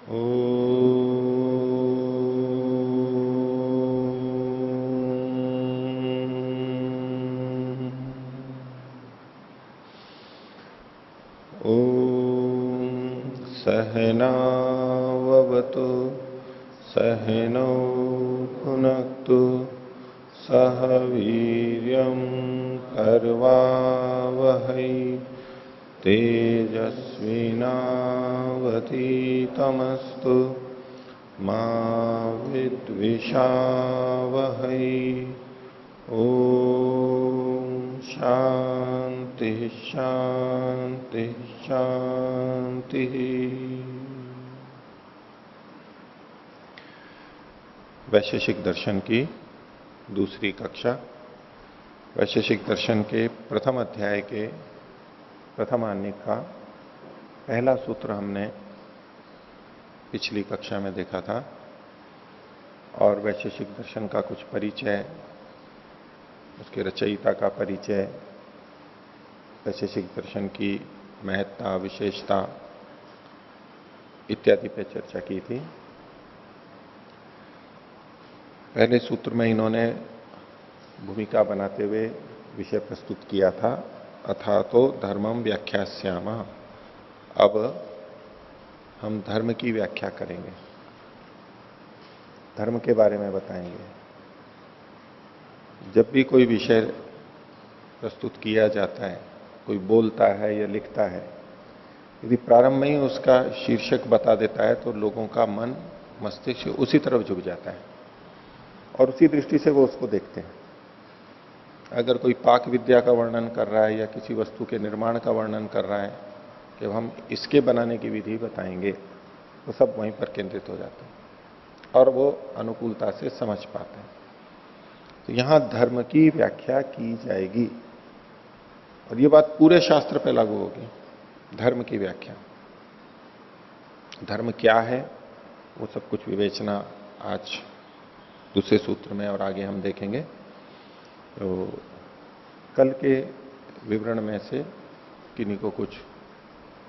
ओ सहनावतु सहनौ भुनक्तु सह वीर्यं कर्वावहै तेजस्विनावतीतमस्तु मा विद्विषावहै। ओम शांति शांति शांति। वैशेषिक दर्शन की दूसरी कक्षा। वैशेषिक दर्शन के प्रथम अध्याय के प्रथम आन्निक का पहला सूत्र हमने पिछली कक्षा में देखा था और वैशेषिक दर्शन का कुछ परिचय, उसके रचयिता का परिचय, वैशेषिक दर्शन की महत्ता, विशेषता इत्यादि पर चर्चा की थी। पहले सूत्र में इन्होंने भूमिका बनाते हुए विषय प्रस्तुत किया था, अथा तो धर्मम व्याख्यास्याम। अब हम धर्म की व्याख्या करेंगे, धर्म के बारे में बताएंगे। जब भी कोई विषय प्रस्तुत किया जाता है, कोई बोलता है या लिखता है, यदि प्रारंभ में ही उसका शीर्षक बता देता है तो लोगों का मन, मस्तिष्क उसी तरफ झुक जाता है और उसी दृष्टि से वो उसको देखते हैं। अगर कोई पाक विद्या का वर्णन कर रहा है या किसी वस्तु के निर्माण का वर्णन कर रहा है कि हम इसके बनाने की विधि बताएंगे, तो सब वहीं पर केंद्रित हो जाते हैं और वो अनुकूलता से समझ पाते हैं। तो यहां धर्म की व्याख्या की जाएगी और ये बात पूरे शास्त्र पर लागू होगी। धर्म की व्याख्या, धर्म क्या है, वो सब कुछ विवेचना आज दूसरे सूत्र में और आगे हम देखेंगे। तो कल के विवरण में से किन्हीं को कुछ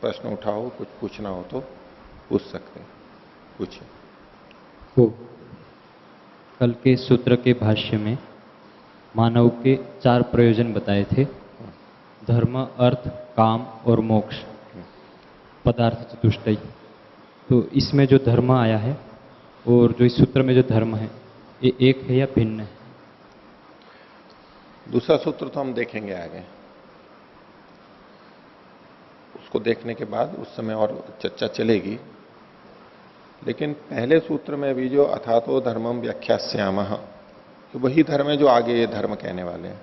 प्रश्न उठाओ, कुछ पूछना हो तो पूछ सकते हैं, पूछिए। तो कल के सूत्र के भाष्य में मानव के 4 प्रयोजन बताए थे, धर्म, अर्थ, काम और मोक्ष, पदार्थ चतुष्टय। तो इसमें जो धर्म आया है और जो इस सूत्र में जो धर्म है, ये एक है या भिन्न है? दूसरा सूत्र तो हम देखेंगे आगे, उसको देखने के बाद उस समय और चर्चा चलेगी। लेकिन पहले सूत्र में भी जो अथातो धर्मम व्याख्यास्यामः, तो वही धर्म है जो आगे ये धर्म कहने वाले हैं।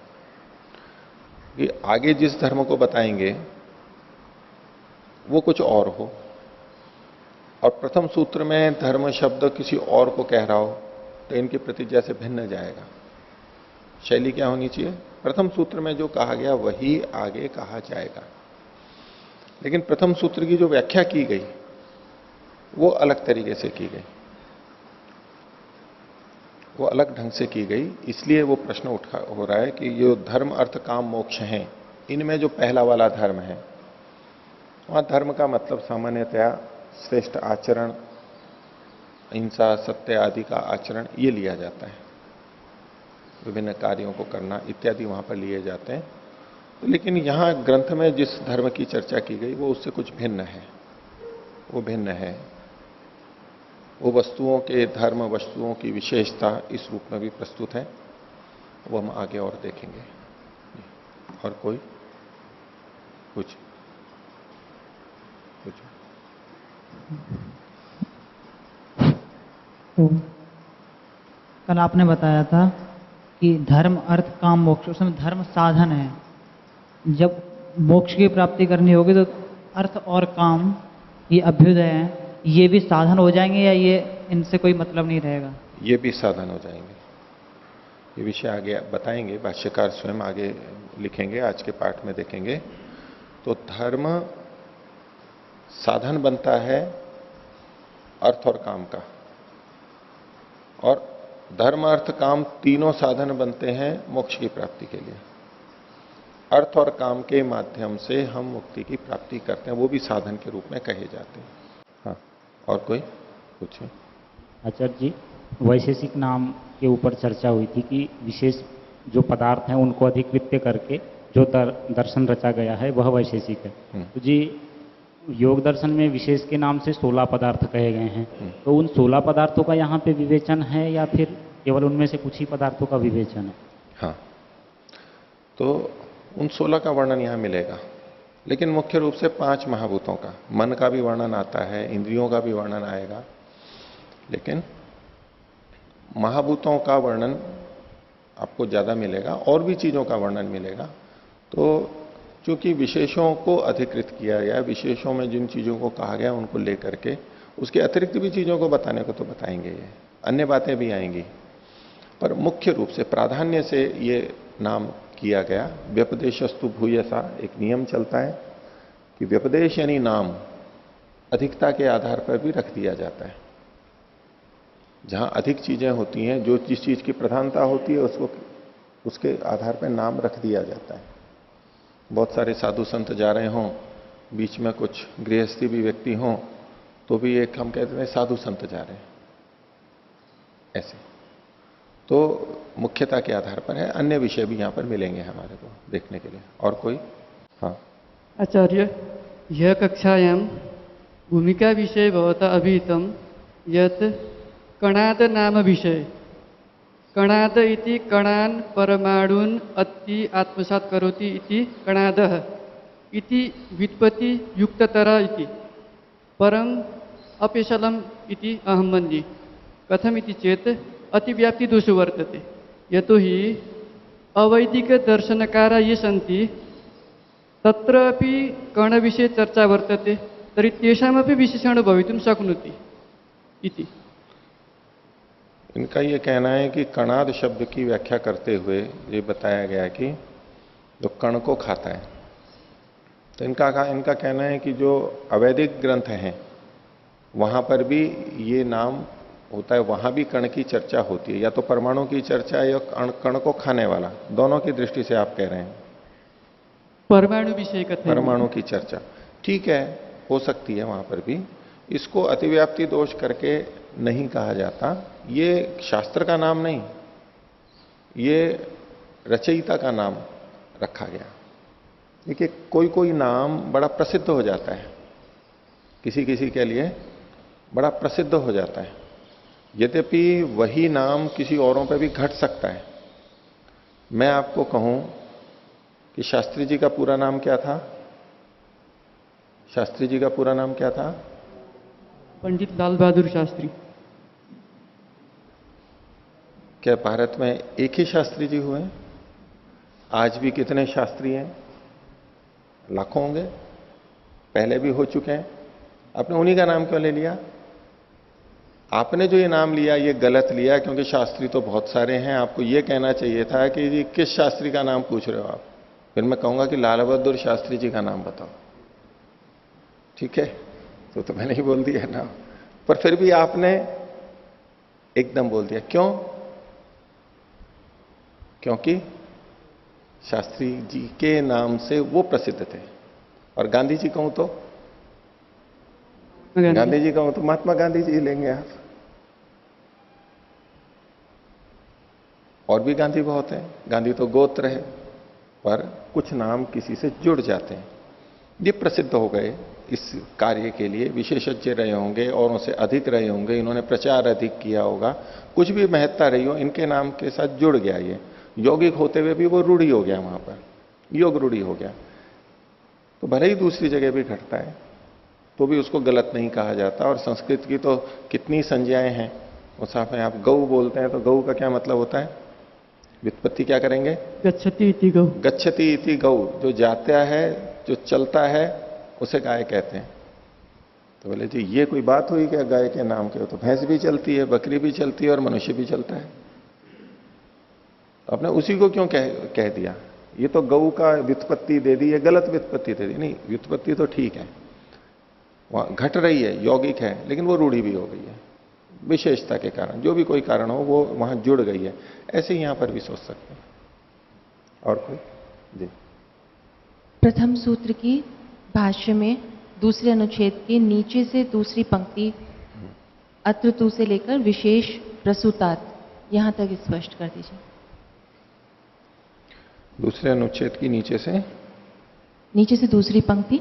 कि आगे जिस धर्म को बताएंगे वो कुछ और हो, और प्रथम सूत्र में धर्म शब्द किसी और को कह रहा हो तो इनके प्रति जैसे भिन्न जाएगा। शैली क्या होनी चाहिए, प्रथम सूत्र में जो कहा गया वही आगे कहा जाएगा। लेकिन प्रथम सूत्र की जो व्याख्या की गई वो अलग तरीके से की गई, वो अलग ढंग से की गई। इसलिए वो प्रश्न हो रहा है कि जो धर्म, अर्थ, काम, मोक्ष हैं, इनमें जो पहला वाला धर्म है, वहां धर्म का मतलब सामान्यतया श्रेष्ठ आचरण, अहिंसा, सत्य आदि का आचरण ये लिया जाता है। विभिन्न कार्यों को करना इत्यादि वहां पर लिए जाते हैं। तो लेकिन यहां ग्रंथ में जिस धर्म की चर्चा की गई वो उससे कुछ भिन्न है। वो भिन्न है, वो वस्तुओं के धर्म, वस्तुओं की विशेषता इस रूप में भी प्रस्तुत है। वो हम आगे और देखेंगे। और कोई कुछ तो कल आपने बताया था कि धर्म, अर्थ, काम, मोक्ष, उसमें धर्म साधन है। जब मोक्ष की प्राप्ति करनी होगी तो अर्थ और काम, ये अभ्युदय है, ये भी साधन हो जाएंगे या ये इनसे कोई मतलब नहीं रहेगा? ये भी साधन हो जाएंगे। ये विषय आगे बताएंगे, भाष्यकार स्वयं आगे लिखेंगे, आज के पाठ में देखेंगे। तो धर्म साधन बनता है अर्थ और काम का, और धर्म, अर्थ, काम तीनों साधन बनते हैं मोक्ष की प्राप्ति के लिए। अर्थ और काम के माध्यम से हम मुक्ति की प्राप्ति करते हैं, वो भी साधन के रूप में कहे जाते हैं। हाँ, और कोई पूछिए। आचार्य जी, वैशेषिक नाम के ऊपर चर्चा हुई थी कि विशेष जो पदार्थ हैं उनको अधिकृत्य करके जो दर्शन रचा गया है वह वैशेषिक है। तो जी, योग दर्शन में विशेष के नाम से 16 पदार्थ कहे गए हैं, तो उन 16 पदार्थों का यहाँ पे विवेचन है या फिर केवल उनमें से कुछ ही पदार्थों का विवेचन है? हाँ, तो उन 16 का वर्णन यहां मिलेगा, लेकिन मुख्य रूप से 5 महाभूतों का, मन का भी वर्णन आता है, इंद्रियों का भी वर्णन आएगा, लेकिन महाभूतों का वर्णन आपको ज्यादा मिलेगा और भी चीजों का वर्णन मिलेगा। तो क्योंकि विशेषों को अधिकृत किया गया, विशेषों में जिन चीजों को कहा गया उनको लेकर के उसके अतिरिक्त भी चीजों को बताने को तो बताएंगे, ये अन्य बातें भी आएंगी, पर मुख्य रूप से प्राधान्य से ये नाम किया गया। व्यपदेशस्तु भूयसा एक नियम चलता है कि व्यपदेश यानी नाम अधिकता के आधार पर भी रख दिया जाता है। जहां अधिक चीजें होती हैं, जो जिस चीज की प्रधानता होती है उसको उसके आधार पर नाम रख दिया जाता है। बहुत सारे साधु संत जा रहे हों, बीच में कुछ गृहस्थी भी व्यक्ति हों, तो भी एक हम कहते हैं साधु संत जा रहे हैं, ऐसे। तो मुख्यता के आधार पर है, अन्य विषय भी यहां पर मिलेंगे हमारे को देखने के लिए। और कोई? हाँ आचार्य, यह कक्षायां भूमिका विषय भवता अभिहितं यत् कणाद नाम विषय। कणाद इति कणान् परमाणून् अति आत्मसात् करोति इति कणादः इति व्युत्पत्ति युक्ततर इति परम अपेशलम इति अहं मन्ये। कथम इति चेत् अतिव्याप्ति दोषो वर्तते, यतोहि अवैदिक दर्शनकारा ये सन्ति तत्रापि कणविषये चर्चा वर्तते, तर्हि तेषामपि विशेषणो भवितुं शक्नोति इति। इनका ये कहना है कि कणाद शब्द की व्याख्या करते हुए ये बताया गया कि जो कण को खाता है, तो इनका कहना है कि जो अवैदिक ग्रंथ हैं वहां पर भी ये नाम होता है, वहां भी कण की चर्चा होती है, या तो परमाणु की चर्चा या कण को खाने वाला, दोनों की दृष्टि से आप कह रहे हैं। परमाणु विषय कथन, परमाणु की चर्चा ठीक है, हो सकती है वहां पर भी। इसको अतिव्याप्ति दोष करके नहीं कहा जाता, ये शास्त्र का नाम नहीं, ये रचयिता का नाम रखा गया। देखिए, कोई कोई नाम बड़ा प्रसिद्ध हो जाता है, किसी किसी के लिए बड़ा प्रसिद्ध हो जाता है, यद्यपि वही नाम किसी औरों पे भी घट सकता है। मैं आपको कहूं कि शास्त्री जी का पूरा नाम क्या था? शास्त्री जी का पूरा नाम क्या था? पंडित लाल बहादुर शास्त्री। क्या भारत में एक ही शास्त्री जी हुए? आज भी कितने शास्त्री हैं? लाखों होंगे, पहले भी हो चुके हैं। आपने उन्हीं का नाम क्यों ले लिया? आपने जो ये नाम लिया ये गलत लिया, क्योंकि शास्त्री तो बहुत सारे हैं। आपको ये कहना चाहिए था कि जी किस शास्त्री का नाम पूछ रहे हो आप, फिर मैं कहूंगा कि लाल बहादुर शास्त्री जी का नाम बताओ, ठीक है? तो मैंने ही बोल दिया ना, पर फिर भी आपने एकदम बोल दिया। क्यों? क्योंकि शास्त्री जी के नाम से वो प्रसिद्ध थे। और गांधी जी कहूं तो गांधी जी कहूं तो महात्मा गांधी जी लेंगे आप, और भी गांधी बहुत हैं। गांधी तो गोत्र है, पर कुछ नाम किसी से जुड़ जाते हैं। ये प्रसिद्ध हो गए इस कार्य के लिए, विशेषज्ञ रहे होंगे, औरों से अधिक रहे होंगे, इन्होंने प्रचार अधिक किया होगा, कुछ भी महत्ता रही हो, इनके नाम के साथ जुड़ गया। ये यौगिक होते हुए भी वो रूढ़ी हो गया, वहां पर योग रूढ़ी हो गया। तो भले ही दूसरी जगह भी घटता है तो भी उसको गलत नहीं कहा जाता। और संस्कृत की तो कितनी संज्ञाएं हैं। उस में आप गौ बोलते हैं तो गौ का क्या मतलब होता है? व्युत्पत्ति क्या करेंगे? गच्छति इति गौ। गच्छति इति गौ, जो जाता है, जो चलता है, उसे गाय कहते हैं। तो बोले जी ये कोई बात हुई क्या गाय के नाम के? तो भैंस भी चलती है, बकरी भी चलती है और मनुष्य भी चलता है। तो आपने उसी को क्यों कह दिया? ये तो गौ का व्युत्पत्ति दे दी, ये गलत व्युत्पत्ति दे दी। नहीं, व्युत्पत्ति तो ठीक है, वहां घट रही है, यौगिक है, लेकिन वो रूढ़ी भी हो गई है, विशेषता के कारण, जो भी कोई कारण हो वो वहां जुड़ गई है। ऐसे ही यहां पर भी सोच सकते हैं। और कोई? जी। प्रथम सूत्र की भाष्य में दूसरे अनुच्छेद के नीचे से दूसरी पंक्ति अत्र तु से लेकर विशेष प्रसूतात यहाँ तक स्पष्ट कर दीजिए। दूसरे अनुच्छेद की नीचे से, नीचे से दूसरी पंक्ति।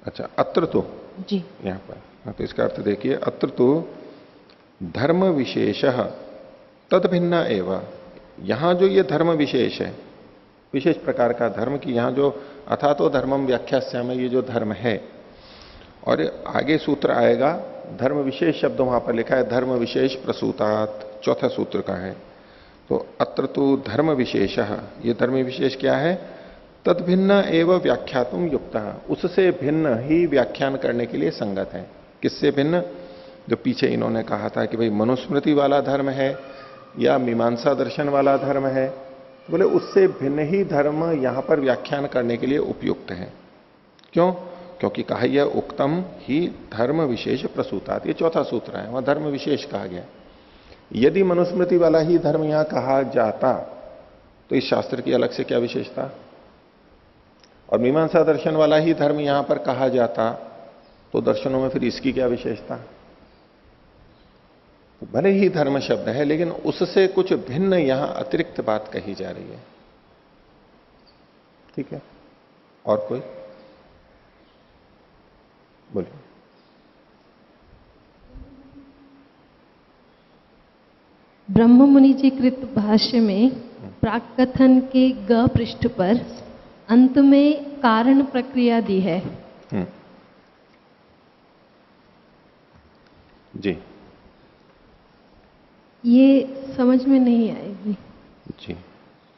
अच्छा, अत्र तो जी। यहां पर, हाँ, तो इसका अर्थ देखिए, अत्र तो धर्म विशेष तद भिन्न एवं, यहां जो ये धर्म विशेष है, विशेष प्रकार का धर्म की, यहां जो अथा तो धर्मम व्याख्यास्याम, ये जो धर्म है, और आगे सूत्र आएगा धर्म विशेष शब्द वहां पर लिखा है, धर्म विशेष प्रसूतात, चौथा सूत्र का है। तो अत्र तो धर्म विशेष, ये धर्म विशेष क्या है, तद भिन्न एवं व्याख्यातुम युक्त, उससे भिन्न ही व्याख्यान करने के लिए संगत है। किससे भिन्न? जो पीछे इन्होंने कहा था कि भाई मनुस्मृति वाला धर्म है या मीमांसा दर्शन वाला धर्म है, तो बोले उससे भिन्न ही धर्म यहां पर व्याख्यान करने के लिए उपयुक्त है। क्यों? क्योंकि कहा यह उक्तम ही धर्म विशेष प्रसूतात, ये चौथा सूत्र है, वहां धर्म विशेष कहा गया। यदि मनुस्मृति वाला ही धर्म यहां कहा जाता तो इस शास्त्र की अलग से क्या विशेषता, और मीमांसा दर्शन वाला ही धर्म यहां पर कहा जाता तो दर्शनों में फिर इसकी क्या विशेषता। तो भले ही धर्म शब्द है, लेकिन उससे कुछ भिन्न यहां अतिरिक्त बात कही जा रही है। ठीक है, और कोई बोलिए। ब्रह्म मुनि जी कृत भाष्य में प्राकथन के ग पृष्ठ पर अंत में कारण प्रक्रिया दी है। जी, ये समझ में नहीं आएगी। जी,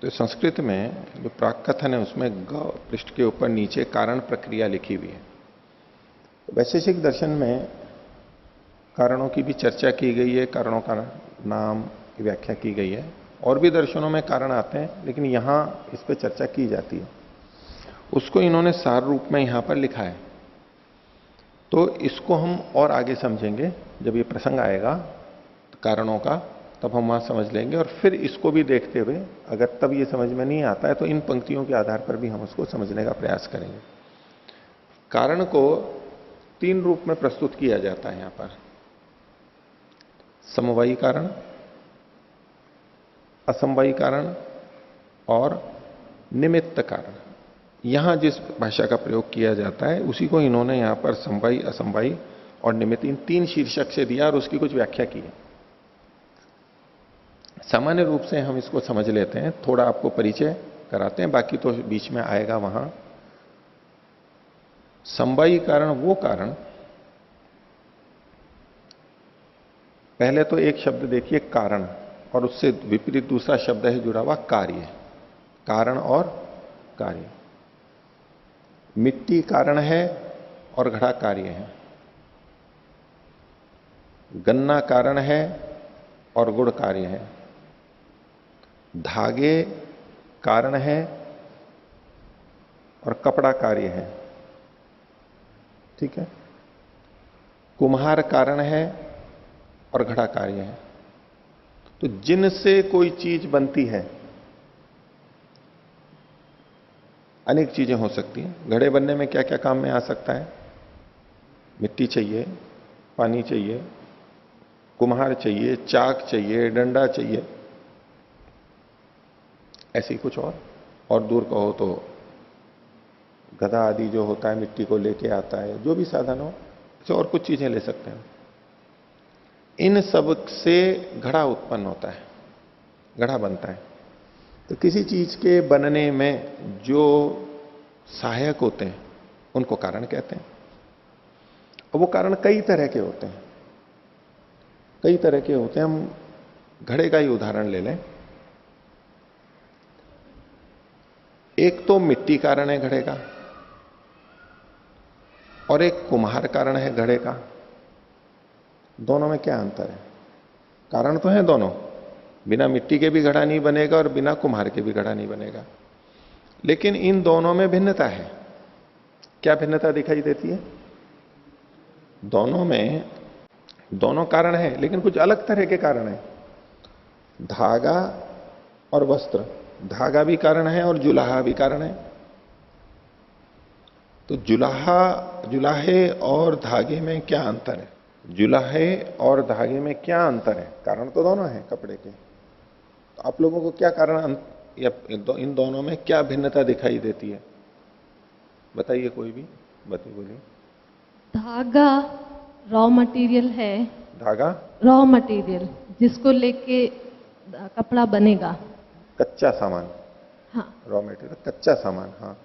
तो संस्कृत में जो प्राकथन है उसमें ग पृष्ठ के ऊपर नीचे कारण प्रक्रिया लिखी हुई है। वैशेषिक दर्शन में कारणों की भी चर्चा की गई है, कारणों का नाम की व्याख्या की गई है, और भी दर्शनों में कारण आते हैं, लेकिन यहां इस पर चर्चा की जाती है। उसको इन्होंने सार रूप में यहां पर लिखा है। तो इसको हम और आगे समझेंगे जब ये प्रसंग आएगा कारणों का, तब हम वहां समझ लेंगे। और फिर इसको भी देखते हुए अगर तब ये समझ में नहीं आता है तो इन पंक्तियों के आधार पर भी हम उसको समझने का प्रयास करेंगे। कारण को तीन रूप में प्रस्तुत किया जाता है यहां पर, समवायी कारण, असमवायी कारण और निमित्त कारण। यहां जिस भाषा का प्रयोग किया जाता है उसी को इन्होंने यहां पर समवायी, असमवायी और निमित्त, इन तीन शीर्षक से दिया और उसकी कुछ व्याख्या की है। सामान्य रूप से हम इसको समझ लेते हैं, थोड़ा आपको परिचय कराते हैं, बाकी तो बीच में आएगा वहां। समवायी कारण वो कारण, पहले तो एक शब्द देखिए कारण, और उससे विपरीत दूसरा शब्द है जुड़ा हुआ कार्य। कारण और कार्य। मिट्टी कारण है और घड़ा कार्य है, गन्ना कारण है और गुड़ कार्य है, धागे कारण है और कपड़ा कार्य है। ठीक है, कुम्हार कारण है और घड़ा कार्य है। तो जिनसे कोई चीज बनती है, अनेक चीजें हो सकती हैं। घड़े बनने में क्या क्या काम में आ सकता है? मिट्टी चाहिए, पानी चाहिए, कुम्हार चाहिए, चाक चाहिए, डंडा चाहिए, ऐसे ही कुछ और दूर कहो तो गधा आदि जो होता है मिट्टी को लेके आता है, जो भी साधन हो, ऐसे और कुछ चीजें ले सकते हैं। इन सब से घड़ा उत्पन्न होता है, घड़ा बनता है। तो किसी चीज के बनने में जो सहायक होते हैं उनको कारण कहते हैं। और वो कारण कई तरह के होते हैं, कई तरह के होते हैं। हम घड़े का ही उदाहरण ले लें। एक तो मिट्टी कारण है घड़े का, और एक कुम्हार कारण है घड़े का। दोनों में क्या अंतर है? कारण तो है दोनों, बिना मिट्टी के भी घड़ा नहीं बनेगा और बिना कुम्हार के भी घड़ा नहीं बनेगा, लेकिन इन दोनों में भिन्नता है। क्या भिन्नता दिखाई देती है? दोनों में, दोनों कारण है लेकिन कुछ अलग तरह के कारण है। धागा और वस्त्र, धागा भी कारण है और जुलाहा भी कारण है। तो जुलाहे और धागे में क्या अंतर है? जुलाहे और धागे में क्या अंतर है? कारण तो दोनों है कपड़े के, तो आप लोगों को क्या कारण या इन दोनों में क्या भिन्नता दिखाई देती है? बताइए, कोई भी बताइए, बोलिए। धागा रॉ मटेरियल है, धागा रॉ मटेरियल जिसको लेके कपड़ा बनेगा। कच्चा सामान, हाँ। रॉ मटेरियल कच्चा सामान, हाँ।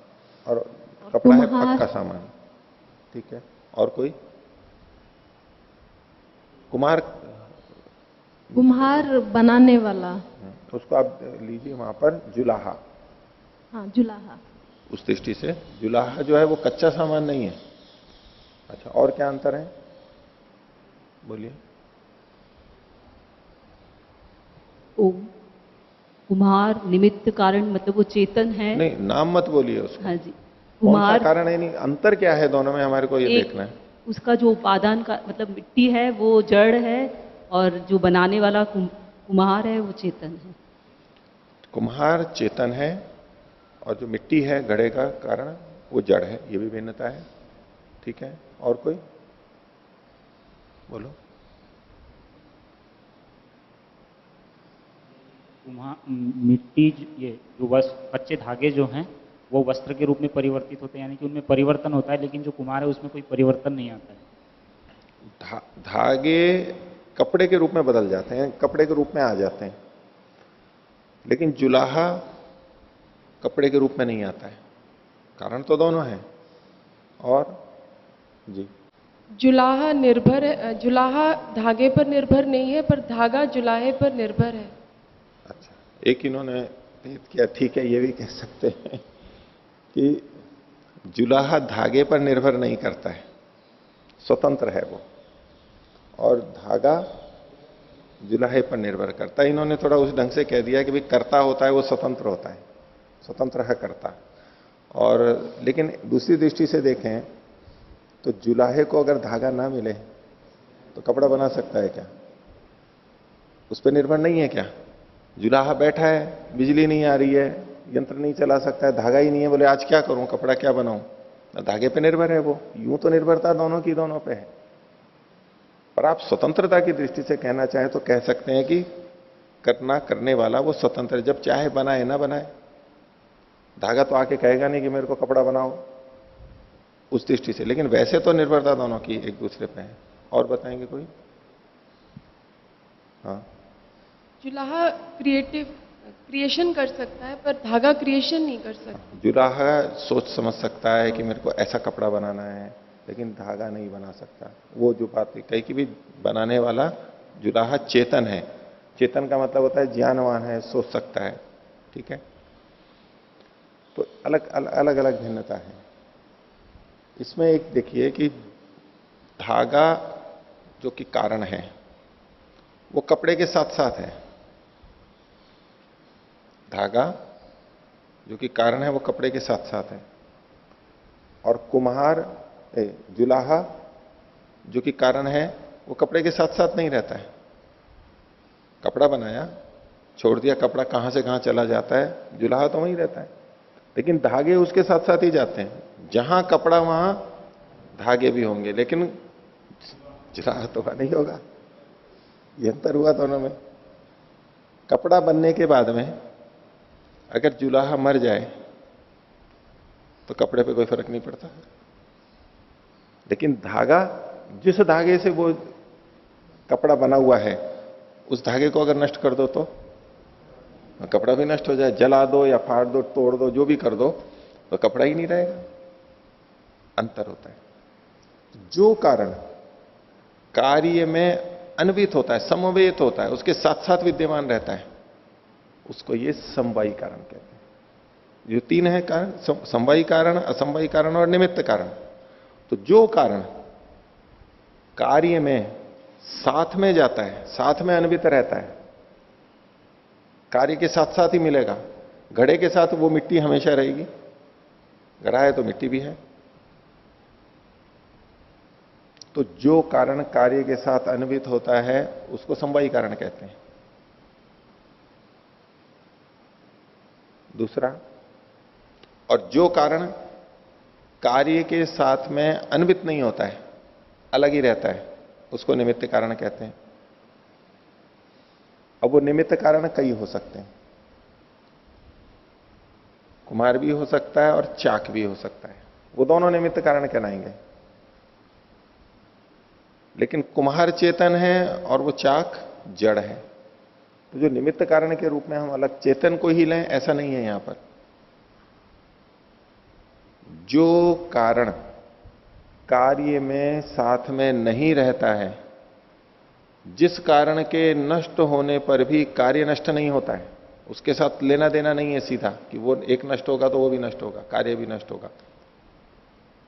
और कपड़ा है कुम्हार। पक्का सामान, ठीक है। और कोई? कुम्हार, कुम्हार बनाने वाला। उसको आप लीजिए वहां पर जुलाहा। हाँ, जुलाहा। उस दृष्टि से जुलाहा जो है वो कच्चा सामान नहीं है। अच्छा, और क्या अंतर है, बोलिए। कुम्हार निमित्त कारण, मतलब वो चेतन है। नहीं, नाम मत बोलिए उसको। हाँ जी। कौन सा कुम्हार कारण है? नहीं, अंतर क्या है दोनों में, हमारे को ये देखना है। उसका जो उपादान का मतलब मिट्टी है वो जड़ है, और जो बनाने वाला कुम्हार है वो चेतन है। कुम्हार चेतन है और जो मिट्टी है घड़े का कारण वो जड़ है, ये भी भिन्नता है, ठीक है। और कोई बोलो। मिट्टी ये जो कच्चे धागे जो हैं वो वस्त्र के रूप में परिवर्तित होते हैं, यानी कि उनमें परिवर्तन होता है, लेकिन जो कुम्हार है उसमें कोई परिवर्तन नहीं आता है। धागे कपड़े के रूप में बदल जाते हैं, कपड़े के रूप में आ जाते हैं, लेकिन जुलाहा कपड़े के रूप में नहीं आता है। कारण तो दोनों है। और जी, जुलाहा धागे पर निर्भर नहीं है, पर धागा जुलाहे पर निर्भर है। अच्छा, एक इन्होंने भेद किया, ठीक है, ये भी कह सकते हैं कि जुलाहा धागे पर निर्भर नहीं करता है, स्वतंत्र है वो, और धागा जुलाहे पर निर्भर करता है। इन्होंने थोड़ा उस ढंग से कह दिया कि भाई कर्ता होता है वो स्वतंत्र होता है, स्वतंत्र है कर्ता। और लेकिन दूसरी दृष्टि से देखें तो जुलाहे को अगर धागा ना मिले तो कपड़ा बना सकता है क्या? उस पर निर्भर नहीं है क्या? जुलाहा बैठा है, बिजली नहीं आ रही है, यंत्र नहीं चला सकता है, धागा ही नहीं है, बोले आज क्या करूं, कपड़ा क्या बनाऊं? धागे पे निर्भर है वो। यूं तो निर्भरता दोनों की दोनों पे है, पर आप स्वतंत्रता की दृष्टि से कहना चाहें तो कह सकते हैं कि करने वाला वो स्वतंत्र है, जब चाहे बनाए ना बनाए। धागा तो आके कहेगा नहीं कि मेरे को कपड़ा बनाओ, उस दृष्टि से। लेकिन वैसे तो निर्भरता दोनों की एक दूसरे पे है। और बताएंगे कोई? हाँ, जुलाहा क्रिएशन कर सकता है, पर धागा क्रिएशन नहीं कर सकता। जुलाहा सोच समझ सकता है कि मेरे को ऐसा कपड़ा बनाना है, लेकिन धागा नहीं बना सकता। वो जो बात कही कि भी बनाने वाला जुलाहा चेतन है। चेतन का मतलब होता है ज्ञानवान है, सोच सकता है, ठीक है। तो अलग अलग भिन्नता है इसमें। एक देखिए कि धागा जो कि कारण है वो कपड़े के साथ साथ है। धागा जो कि कारण है वो कपड़े के साथ साथ है, और कुम्हार जुलाहा जो कि कारण है वो कपड़े के साथ साथ नहीं रहता है। कपड़ा बनाया, छोड़ दिया, कपड़ा कहां से कहां चला जाता है, जुलाहा तो वहीं रहता है, लेकिन धागे उसके साथ साथ ही जाते हैं। जहां कपड़ा वहां धागे भी होंगे, लेकिन जुलाहा तो वहां नहीं होगा। ये अंतर हुआ दोनों में। कपड़ा बनने के बाद में अगर जुलाहा मर जाए तो कपड़े पे कोई फर्क नहीं पड़ता, लेकिन धागा, जिस धागे से वो कपड़ा बना हुआ है, उस धागे को अगर नष्ट कर दो तो कपड़ा भी नष्ट हो जाए। जला दो या फाड़ दो, तोड़ दो, जो भी कर दो, तो कपड़ा ही नहीं रहेगा। अंतर होता है। जो कारण कार्य में अन्वित होता है, समवेत होता है, उसके साथ साथ विद्यमान रहता है, उसको ये समवायी कारण कहते हैं। जो तीन है कारण, समवायी कारण, असमवायी कारण और निमित्त कारण। तो जो कारण कार्य में साथ में जाता है, साथ में अन्वित रहता है, कार्य के साथ साथ ही मिलेगा। घड़े के साथ वो मिट्टी हमेशा रहेगी, घड़ा है तो मिट्टी भी है। तो जो कारण कार्य के साथ अन्वित होता है उसको समवायी कारण कहते हैं। दूसरा, और जो कारण कार्य के साथ में अन्वित नहीं होता है, अलग ही रहता है, उसको निमित्त कारण कहते हैं। अब वो निमित्त कारण कई हो सकते हैं, कुम्हार भी हो सकता है और चाक भी हो सकता है, वो दोनों निमित्त कारण कहलाएंगे। लेकिन कुम्हार चेतन है और वो चाक जड़ है, तो जो निमित्त कारण के रूप में हम अलग चेतन को ही लें ऐसा नहीं है। यहां पर जो कारण कार्य में साथ में नहीं रहता है, जिस कारण के नष्ट होने पर भी कार्य नष्ट नहीं होता है, उसके साथ लेना देना नहीं है सीधा कि वो एक नष्ट होगा तो वो भी नष्ट होगा, कार्य भी नष्ट होगा,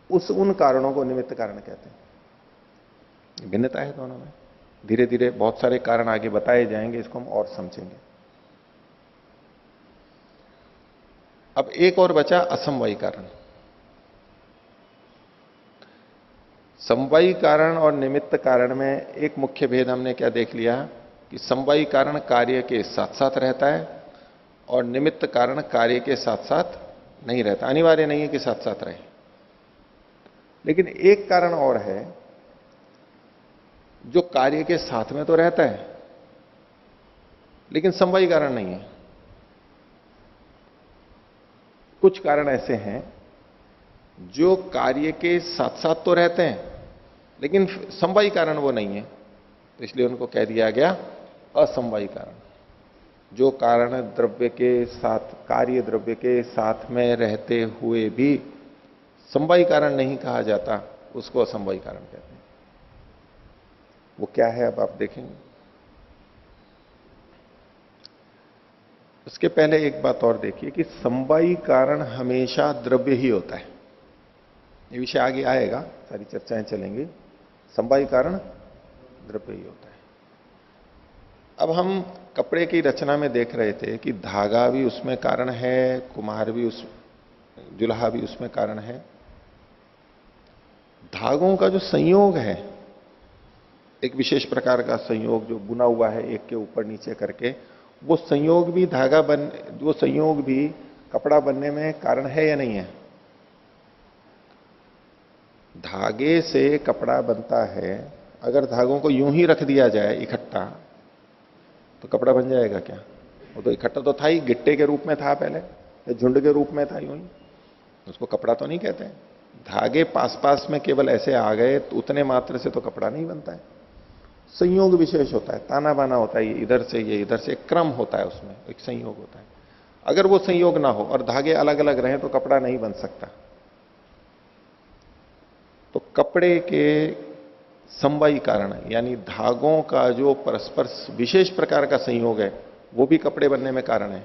उन कारणों को निमित्त कारण कहते हैं। भिन्नता है दोनों में। धीरे धीरे बहुत सारे कारण आगे बताए जाएंगे, इसको हम और समझेंगे। अब एक और बचा असमवायी कारण। समवायी कारण और निमित्त कारण में एक मुख्य भेद हमने क्या देख लिया कि समवायी कारण कार्य के साथ साथ रहता है और निमित्त कारण कार्य के साथ साथ नहीं रहता। अनिवार्य नहीं है कि साथ साथ रहे, लेकिन एक कारण और है जो कार्य के साथ में तो रहता है लेकिन समवायी कारण नहीं है। कुछ कारण ऐसे हैं जो कार्य के साथ साथ तो रहते हैं लेकिन समवायी कारण वो नहीं है, तो इसलिए उनको कह दिया गया असमवायी कारण। जो कारण द्रव्य के साथ, कार्य द्रव्य के साथ में रहते हुए भी समवायी कारण नहीं कहा जाता, उसको असमवायी कारण कहते हैं। वो क्या है अब आप देखेंगे। उसके पहले एक बात और देखिए कि समवायी कारण हमेशा द्रव्य ही होता है। ये विषय आगे आएगा, सारी चर्चाएं चलेंगी। समवायी कारण द्रव्य ही होता है। अब हम कपड़े की रचना में देख रहे थे कि धागा भी उसमें कारण है, कुम्हार भी जुल्हा भी उसमें कारण है। धागों का जो संयोग है, एक विशेष प्रकार का संयोग जो बुना हुआ है एक के ऊपर नीचे करके, वो संयोग भी वो संयोग भी कपड़ा बनने में कारण है या नहीं है। धागे से कपड़ा बनता है, अगर धागों को यूं ही रख दिया जाए इकट्ठा तो कपड़ा बन जाएगा क्या? वो तो इकट्ठा तो था ही, गिट्टे के रूप में था पहले, या झुंड के रूप में था यूं ही, उसको कपड़ा तो नहीं कहते। धागे पास पास में केवल ऐसे आ गए तो उतने मात्र से तो कपड़ा नहीं बनता है। संयोग विशेष होता है, ताना बाना होता है, ये इधर से ये इधर से, एक क्रम होता है, उसमें एक संयोग होता है। अगर वो संयोग ना हो और धागे अलग अलग रहें तो कपड़ा नहीं बन सकता। तो कपड़े के समवायी कारण यानी धागों का जो परस्पर विशेष प्रकार का संयोग है, वो भी कपड़े बनने में कारण है।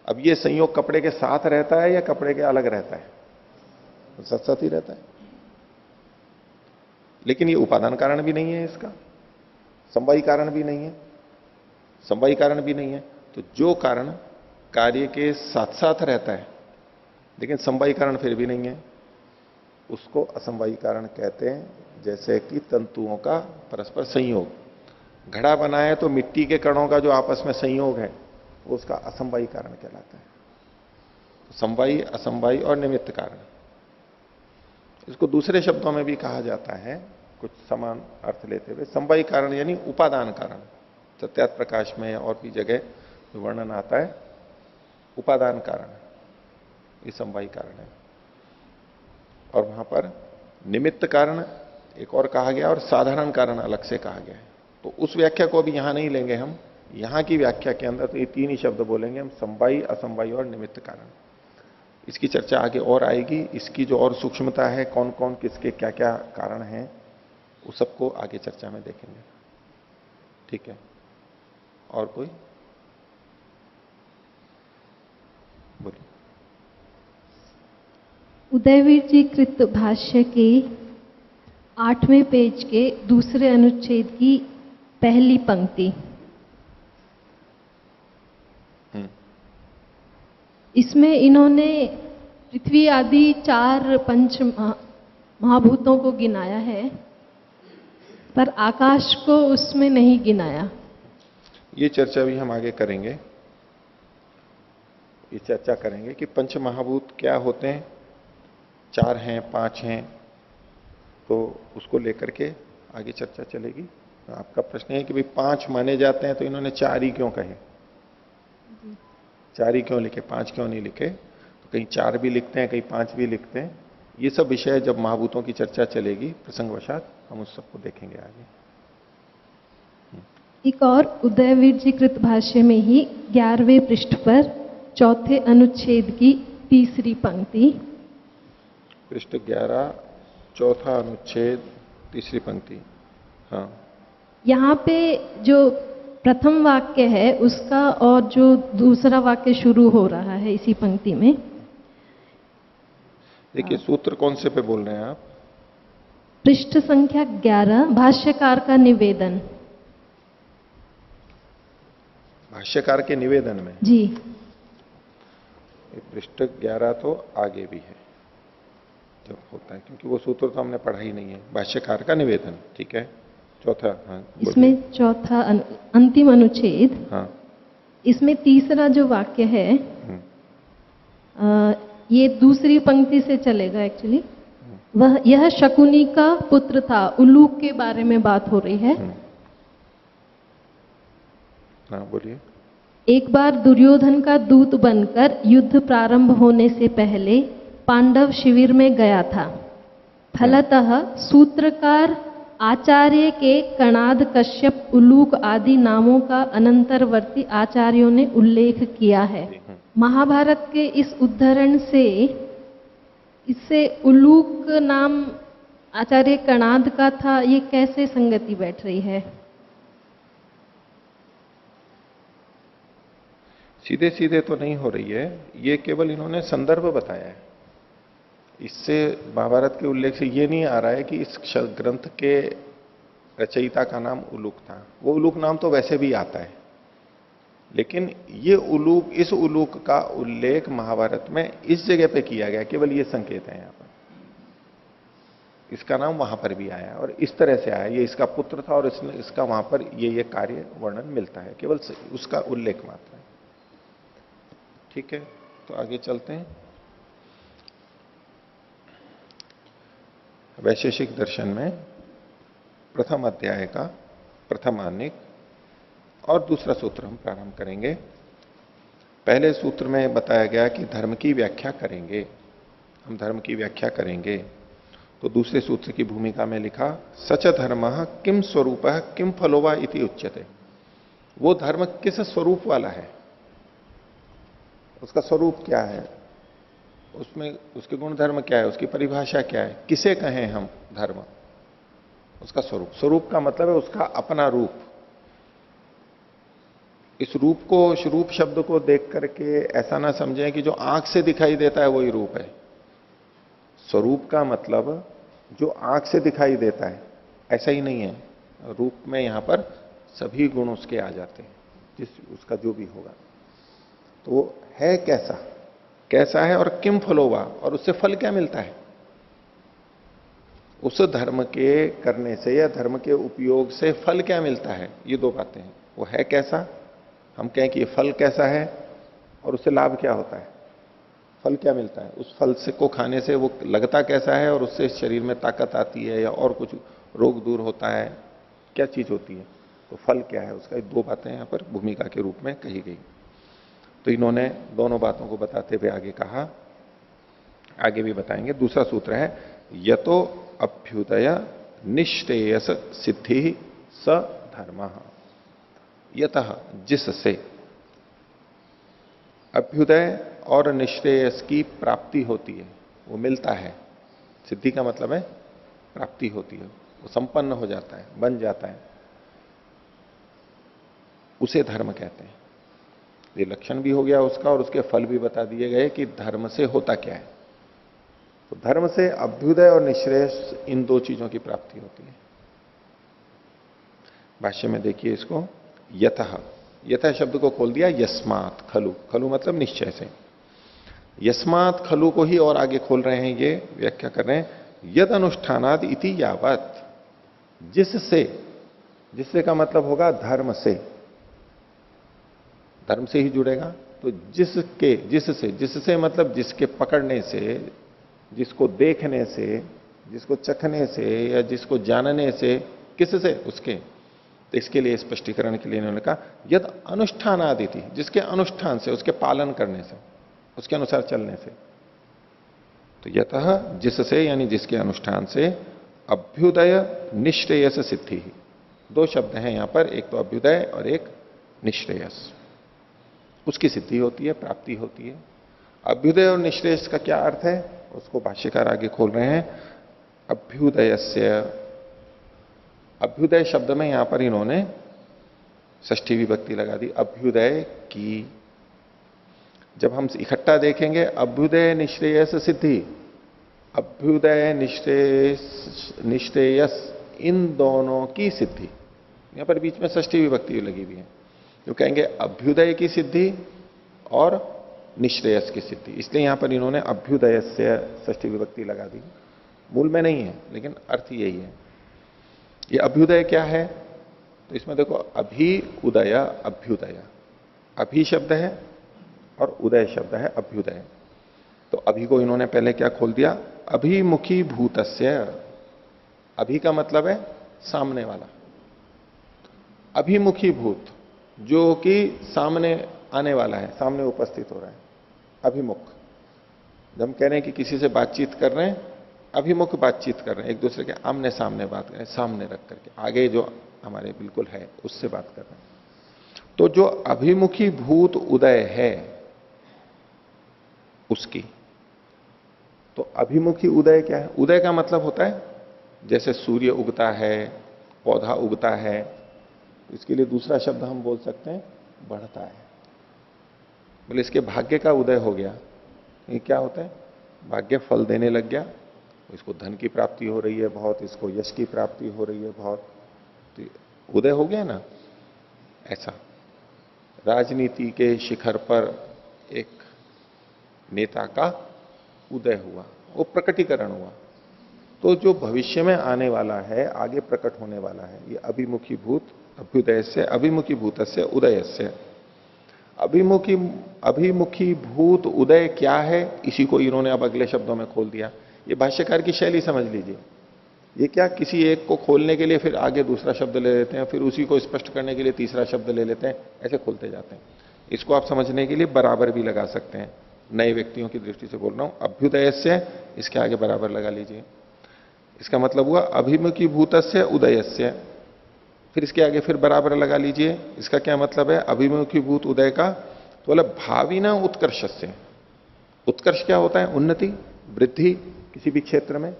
अब ये संयोग कपड़े के साथ रहता है या कपड़े के अलग रहता है? तो साथ साथ ही रहता है। लेकिन ये उपादान कारण भी नहीं है, इसका समवायी कारण भी नहीं है, समवायी कारण भी नहीं है। तो जो कारण कार्य के साथ साथ रहता है लेकिन समवायी कारण फिर भी नहीं है, उसको असमवायी कारण कहते हैं। जैसे कि तंतुओं का परस्पर संयोग। घड़ा बनाए तो मिट्टी के कणों का जो आपस में संयोग है वो उसका असमवायी कारण कहलाता है। तो समवायी, असमवायी और निमित्त कारण, इसको दूसरे शब्दों में भी कहा जाता है कुछ समान अर्थ लेते हुए। समवायी कारण यानी उपादान कारण। सत्यार्थ प्रकाश में और भी जगह जो वर्णन आता है उपादान कारण, ये समवायी कारण है। और वहां पर निमित्त कारण एक और कहा गया और साधारण कारण अलग से कहा गया है। तो उस व्याख्या को अभी यहां नहीं लेंगे हम। यहां की व्याख्या के अंदर तो ये तीन ही शब्द बोलेंगे हम, समवायी, असमवायी और निमित्त कारण। इसकी चर्चा आगे और आएगी। इसकी जो और सूक्ष्मता है, कौन कौन किसके क्या क्या कारण हैं, उस सबको आगे चर्चा में देखेंगे। ठीक है, और कोई बोलिए। उदयवीर जी कृत भाष्य के 8वें पेज के दूसरे अनुच्छेद की पहली पंक्ति, इसमें इन्होंने पृथ्वी आदि 4 पंच महाभूतों को गिनाया है पर आकाश को उसमें नहीं गिनाया। ये चर्चा भी हम आगे करेंगे। ये चर्चा करेंगे कि पंच महाभूत क्या होते हैं, 4 हैं, 5 हैं, तो उसको लेकर के आगे चर्चा चलेगी। तो आपका प्रश्न है कि भाई 5 माने जाते हैं तो इन्होंने 4 ही क्यों कहे? 4 ही क्यों लिखे, 5 क्यों नहीं लिखे? तो कहीं 4 भी लिखते हैं, कहीं 5 भी लिखते हैं। ये सब विषय जब महाभूतों की चर्चा चलेगी प्रसंगवशात हम उस सबको देखेंगे आगे। एक और उदयवीर जी कृत भाष्य में ही 11वें पृष्ठ पर 4थे अनुच्छेद की 3री पंक्ति, पृष्ठ 11 4था अनुच्छेद 3री पंक्ति। हाँ, यहाँ पे जो प्रथम वाक्य है उसका और जो दूसरा वाक्य शुरू हो रहा है इसी पंक्ति में, देखिए सूत्र कौन से पे बोल रहे हैं आप? पृष्ठ संख्या 11, भाष्यकार का निवेदन। भाष्यकार के निवेदन में जी, पृष्ठ 11 तो आगे भी है जब होता है, क्योंकि वो सूत्र तो हमने पढ़ा ही नहीं है। भाष्यकार का निवेदन, ठीक है। चौथा, हाँ इसमें चौथा अंतिम अनुच्छेद, हाँ, इसमें तीसरा जो वाक्य है ये दूसरी पंक्ति से चलेगा एक्चुअली। वह यह शकुनी का पुत्र था, उल्लूक के बारे में बात हो रही है। हाँ बोलिए। एक बार दुर्योधन का दूत बनकर युद्ध प्रारंभ होने से पहले पांडव शिविर में गया था। फलतः सूत्रकार आचार्य के कणाद, कश्यप, उलूक आदि नामों का अनंतरवर्ती आचार्यों ने उल्लेख किया है। महाभारत के इस उद्धरण से इससे उलूक नाम आचार्य कणाद का था, ये कैसे संगति बैठ रही है? सीधे सीधे तो नहीं हो रही है, ये केवल इन्होंने संदर्भ बताया है। इससे महाभारत के उल्लेख से ये नहीं आ रहा है कि इस ग्रंथ के रचयिता का नाम उलूक था। वो उलूक नाम तो वैसे भी आता है, लेकिन ये उलूक, इस उलूक का उल्लेख महाभारत में इस जगह पे किया गया, केवल ये संकेत है। यहाँ पर इसका नाम वहां पर भी आया और इस तरह से आया, ये इसका पुत्र था और इसका वहां पर ये कार्य वर्णन मिलता है, केवल उसका उल्लेख मात्र है। ठीक है, तो आगे चलते हैं। वैशेषिक दर्शन में प्रथम अध्याय का प्रथम आनिक और दूसरा सूत्र हम प्रारंभ करेंगे। पहले सूत्र में बताया गया कि धर्म की व्याख्या करेंगे, हम धर्म की व्याख्या करेंगे। तो दूसरे सूत्र की भूमिका में लिखा, सच धर्म किम स्वरूप किम फलोवा इति उच्यते। वो धर्म किस स्वरूप वाला है, उसका स्वरूप क्या है, उसमें उसके गुण धर्म क्या है, उसकी परिभाषा क्या है, किसे कहें हम धर्म, उसका स्वरूप। स्वरूप का मतलब है उसका अपना रूप। इस रूप को, रूप शब्द को देख करके ऐसा ना समझें कि जो आंख से दिखाई देता है वही रूप है। स्वरूप का मतलब जो आंख से दिखाई देता है, ऐसा ही नहीं है। रूप में यहां पर सभी गुण उसके आ जाते हैं, जिस उसका जो भी होगा। तो वो है कैसा, कैसा है और किम फलोवा, और उससे फल क्या मिलता है। उस धर्म के करने से या धर्म के उपयोग से फल क्या मिलता है, ये दो बातें हैं। वो है कैसा, हम कहें कि ये फल कैसा है, और उससे लाभ क्या होता है, फल क्या मिलता है, उस फल से को खाने से वो लगता कैसा है, और उससे शरीर में ताकत आती है या और कुछ रोग दूर होता है, क्या चीज होती है, तो फल क्या है उसका। दो बातें यहां पर भूमिका के रूप में कही गई। तो इन्होंने दोनों बातों को बताते हुए आगे कहा, आगे भी बताएंगे। दूसरा सूत्र है, यतो अभ्युदय निश्रेयस सिद्धि स धर्म। यतः जिससे अभ्युदय और निश्रेयस की प्राप्ति होती है, वो मिलता है। सिद्धि का मतलब है प्राप्ति होती है, वो संपन्न हो जाता है, बन जाता है, उसे धर्म कहते हैं। ये लक्षण भी हो गया उसका और उसके फल भी बता दिए गए कि धर्म से होता क्या है। तो धर्म से अभ्युदय और निश्रेयस, इन दो चीजों की प्राप्ति होती है। भाष्य में देखिए इसको, यतः, यतः शब्द को खोल दिया यस्मात् खलु, खलु मतलब निश्चय से। यस्मात् खलु को ही और आगे खोल रहे हैं, ये व्याख्या कर रहे हैं, यद अनुष्ठानाद इति यावत, जिससे, जिससे का मतलब होगा धर्म से, धर्म से ही जुड़ेगा। तो जिसके, जिससे, जिससे मतलब जिसके पकड़ने से, जिसको देखने से, जिसको चखने से या जिसको जानने से किससे? उसके। तो इसके लिए स्पष्टीकरण के लिए इन्होंने कहा यद अनुष्ठान आदि थी, जिसके अनुष्ठान से, उसके पालन करने से, उसके अनुसार चलने से। तो यतः जिससे यानी जिसके अनुष्ठान से अभ्युदय निश्रेयस सिद्धि ही। दो शब्द हैं यहां पर, एक तो अभ्युदय और एक निश्रेयस। उसकी सिद्धि होती है, प्राप्ति होती है। अभ्युदय और निश्रेयस का क्या अर्थ है उसको भाष्यकार आगे खोल रहे हैं। अभ्युदयस्य, अभ्युदय शब्द में यहां पर इन्होंने षष्ठी विभक्ति लगा दी, अभ्युदय की। जब हम इकट्ठा देखेंगे अभ्युदय निश्रेयस सिद्धि, अभ्युदय निश्रेयस इन दोनों की सिद्धि। यहां पर बीच में षष्ठी विभक्ति लगी हुई है, जो कहेंगे अभ्युदय की सिद्धि और निश्रेयस की सिद्धि, इसलिए यहां पर इन्होंने अभ्युदय से षष्ठी विभक्ति लगा दी। मूल में नहीं है लेकिन अर्थ यही है। ये अभ्युदय क्या है? तो इसमें देखो अभि उदय अभ्युदय, अभि शब्द है और उदय शब्द है अभ्युदय। तो अभि को इन्होंने पहले क्या खोल दिया, अभिमुखी भूतस्य। अभि का मतलब है सामने वाला, अभिमुखी भूत जो कि सामने आने वाला है, सामने उपस्थित हो रहा है, अभिमुख। जब हम कह रहे हैं कि किसी से बातचीत कर रहे हैं, अभिमुख बातचीत कर रहे हैं, एक दूसरे के आमने सामने बात कर रहे हैं, सामने रख करके, आगे जो हमारे बिल्कुल है उससे बात कर रहे हैं। तो जो अभिमुखी भूत उदय है उसकी, तो अभिमुखी उदय क्या है? उदय का मतलब होता है जैसे सूर्य उगता है, पौधा उगता है, इसके लिए दूसरा शब्द हम बोल सकते हैं बढ़ता है। बोले इसके भाग्य का उदय हो गया, ये क्या होता है? भाग्य फल देने लग गया, इसको धन की प्राप्ति हो रही है बहुत, इसको यश की प्राप्ति हो रही है बहुत, तो उदय हो गया ना। ऐसा राजनीति के शिखर पर एक नेता का उदय हुआ, वो प्रकटीकरण हुआ। तो जो भविष्य में आने वाला है, आगे प्रकट होने वाला है, ये अभिमुखी भूत, अभ्युदय से अभिमुखी भूत से उदय से। अभिमुखी भूत उदय क्या है, इसी को इन्होंने अब अगले शब्दों में खोल दिया। ये भाष्यकार की शैली समझ लीजिए। ये क्या, किसी एक को खोलने के लिए फिर आगे दूसरा शब्द ले लेते हैं, फिर उसी को स्पष्ट करने के लिए तीसरा शब्द ले लेते हैं, ऐसे खोलते जाते हैं। इसको आप समझने के लिए बराबर भी लगा सकते हैं, नए व्यक्तियों की दृष्टि से बोल रहा हूं। अभ्युदय से इसके आगे बराबर लगा लीजिए, इसका मतलब हुआ अभिमुखी भूतस्य उदयस्य। फिर इसके आगे फिर बराबर लगा लीजिए, इसका क्या मतलब है? अभिमुखी भूत उदय का तो बोला भावी ना उत्कर्ष से। उत्कर्ष क्या होता है? उन्नति, वृद्धि किसी भी क्षेत्र में।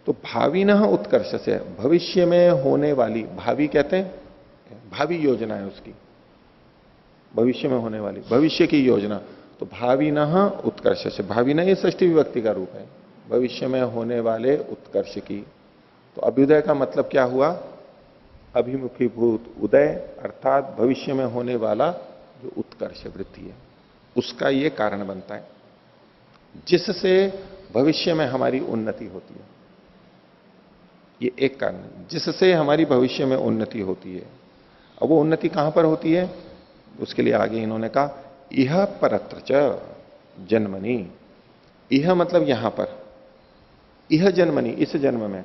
तो भावी न उत्कर्ष से, भविष्य में होने वाली, भावी कहते हैं भावी योजना है उसकी, भविष्य में होने वाली, भविष्य की योजना। तो भावी न उत्कर्ष से, भावी न ये षष्ठी विभक्ति का रूप है, भविष्य में होने वाले उत्कर्ष की। तो अभ्युदय का मतलब क्या हुआ? अभिमुखी भूत उदय, अर्थात भविष्य में होने वाला जो उत्कर्ष वृद्धि है, उसका ये कारण बनता है, जिससे भविष्य में हमारी उन्नति होती है। ये एक कारण है जिससे हमारी भविष्य में उन्नति होती है। अब वो उन्नति कहां पर होती है? उसके लिए आगे इन्होंने कहा इह परत्र च जन्मनि। इह मतलब यहां पर, इह जन्मनि इस जन्म में,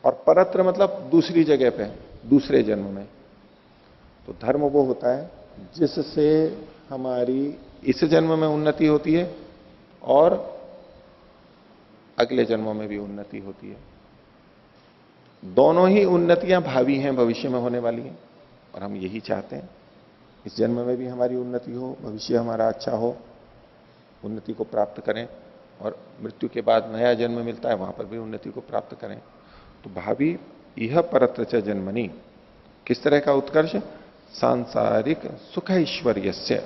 और परत्र मतलब दूसरी जगह पे, दूसरे जन्म में। तो धर्म वो होता है जिससे हमारी इस जन्म में उन्नति होती है और अगले जन्मों में भी उन्नति होती है। दोनों ही उन्नतियां भावी हैं, भविष्य में होने वाली हैं, और हम यही चाहते हैं इस जन्म में भी हमारी उन्नति हो, भविष्य हमारा अच्छा हो, उन्नति को प्राप्त करें, और मृत्यु के बाद नया जन्म मिलता है वहां पर भी उन्नति को प्राप्त करें। तो भावी यह परत्र च जन्मनि, किस तरह का उत्कर्ष? सांसारिक सुख ऐश्वर्य से,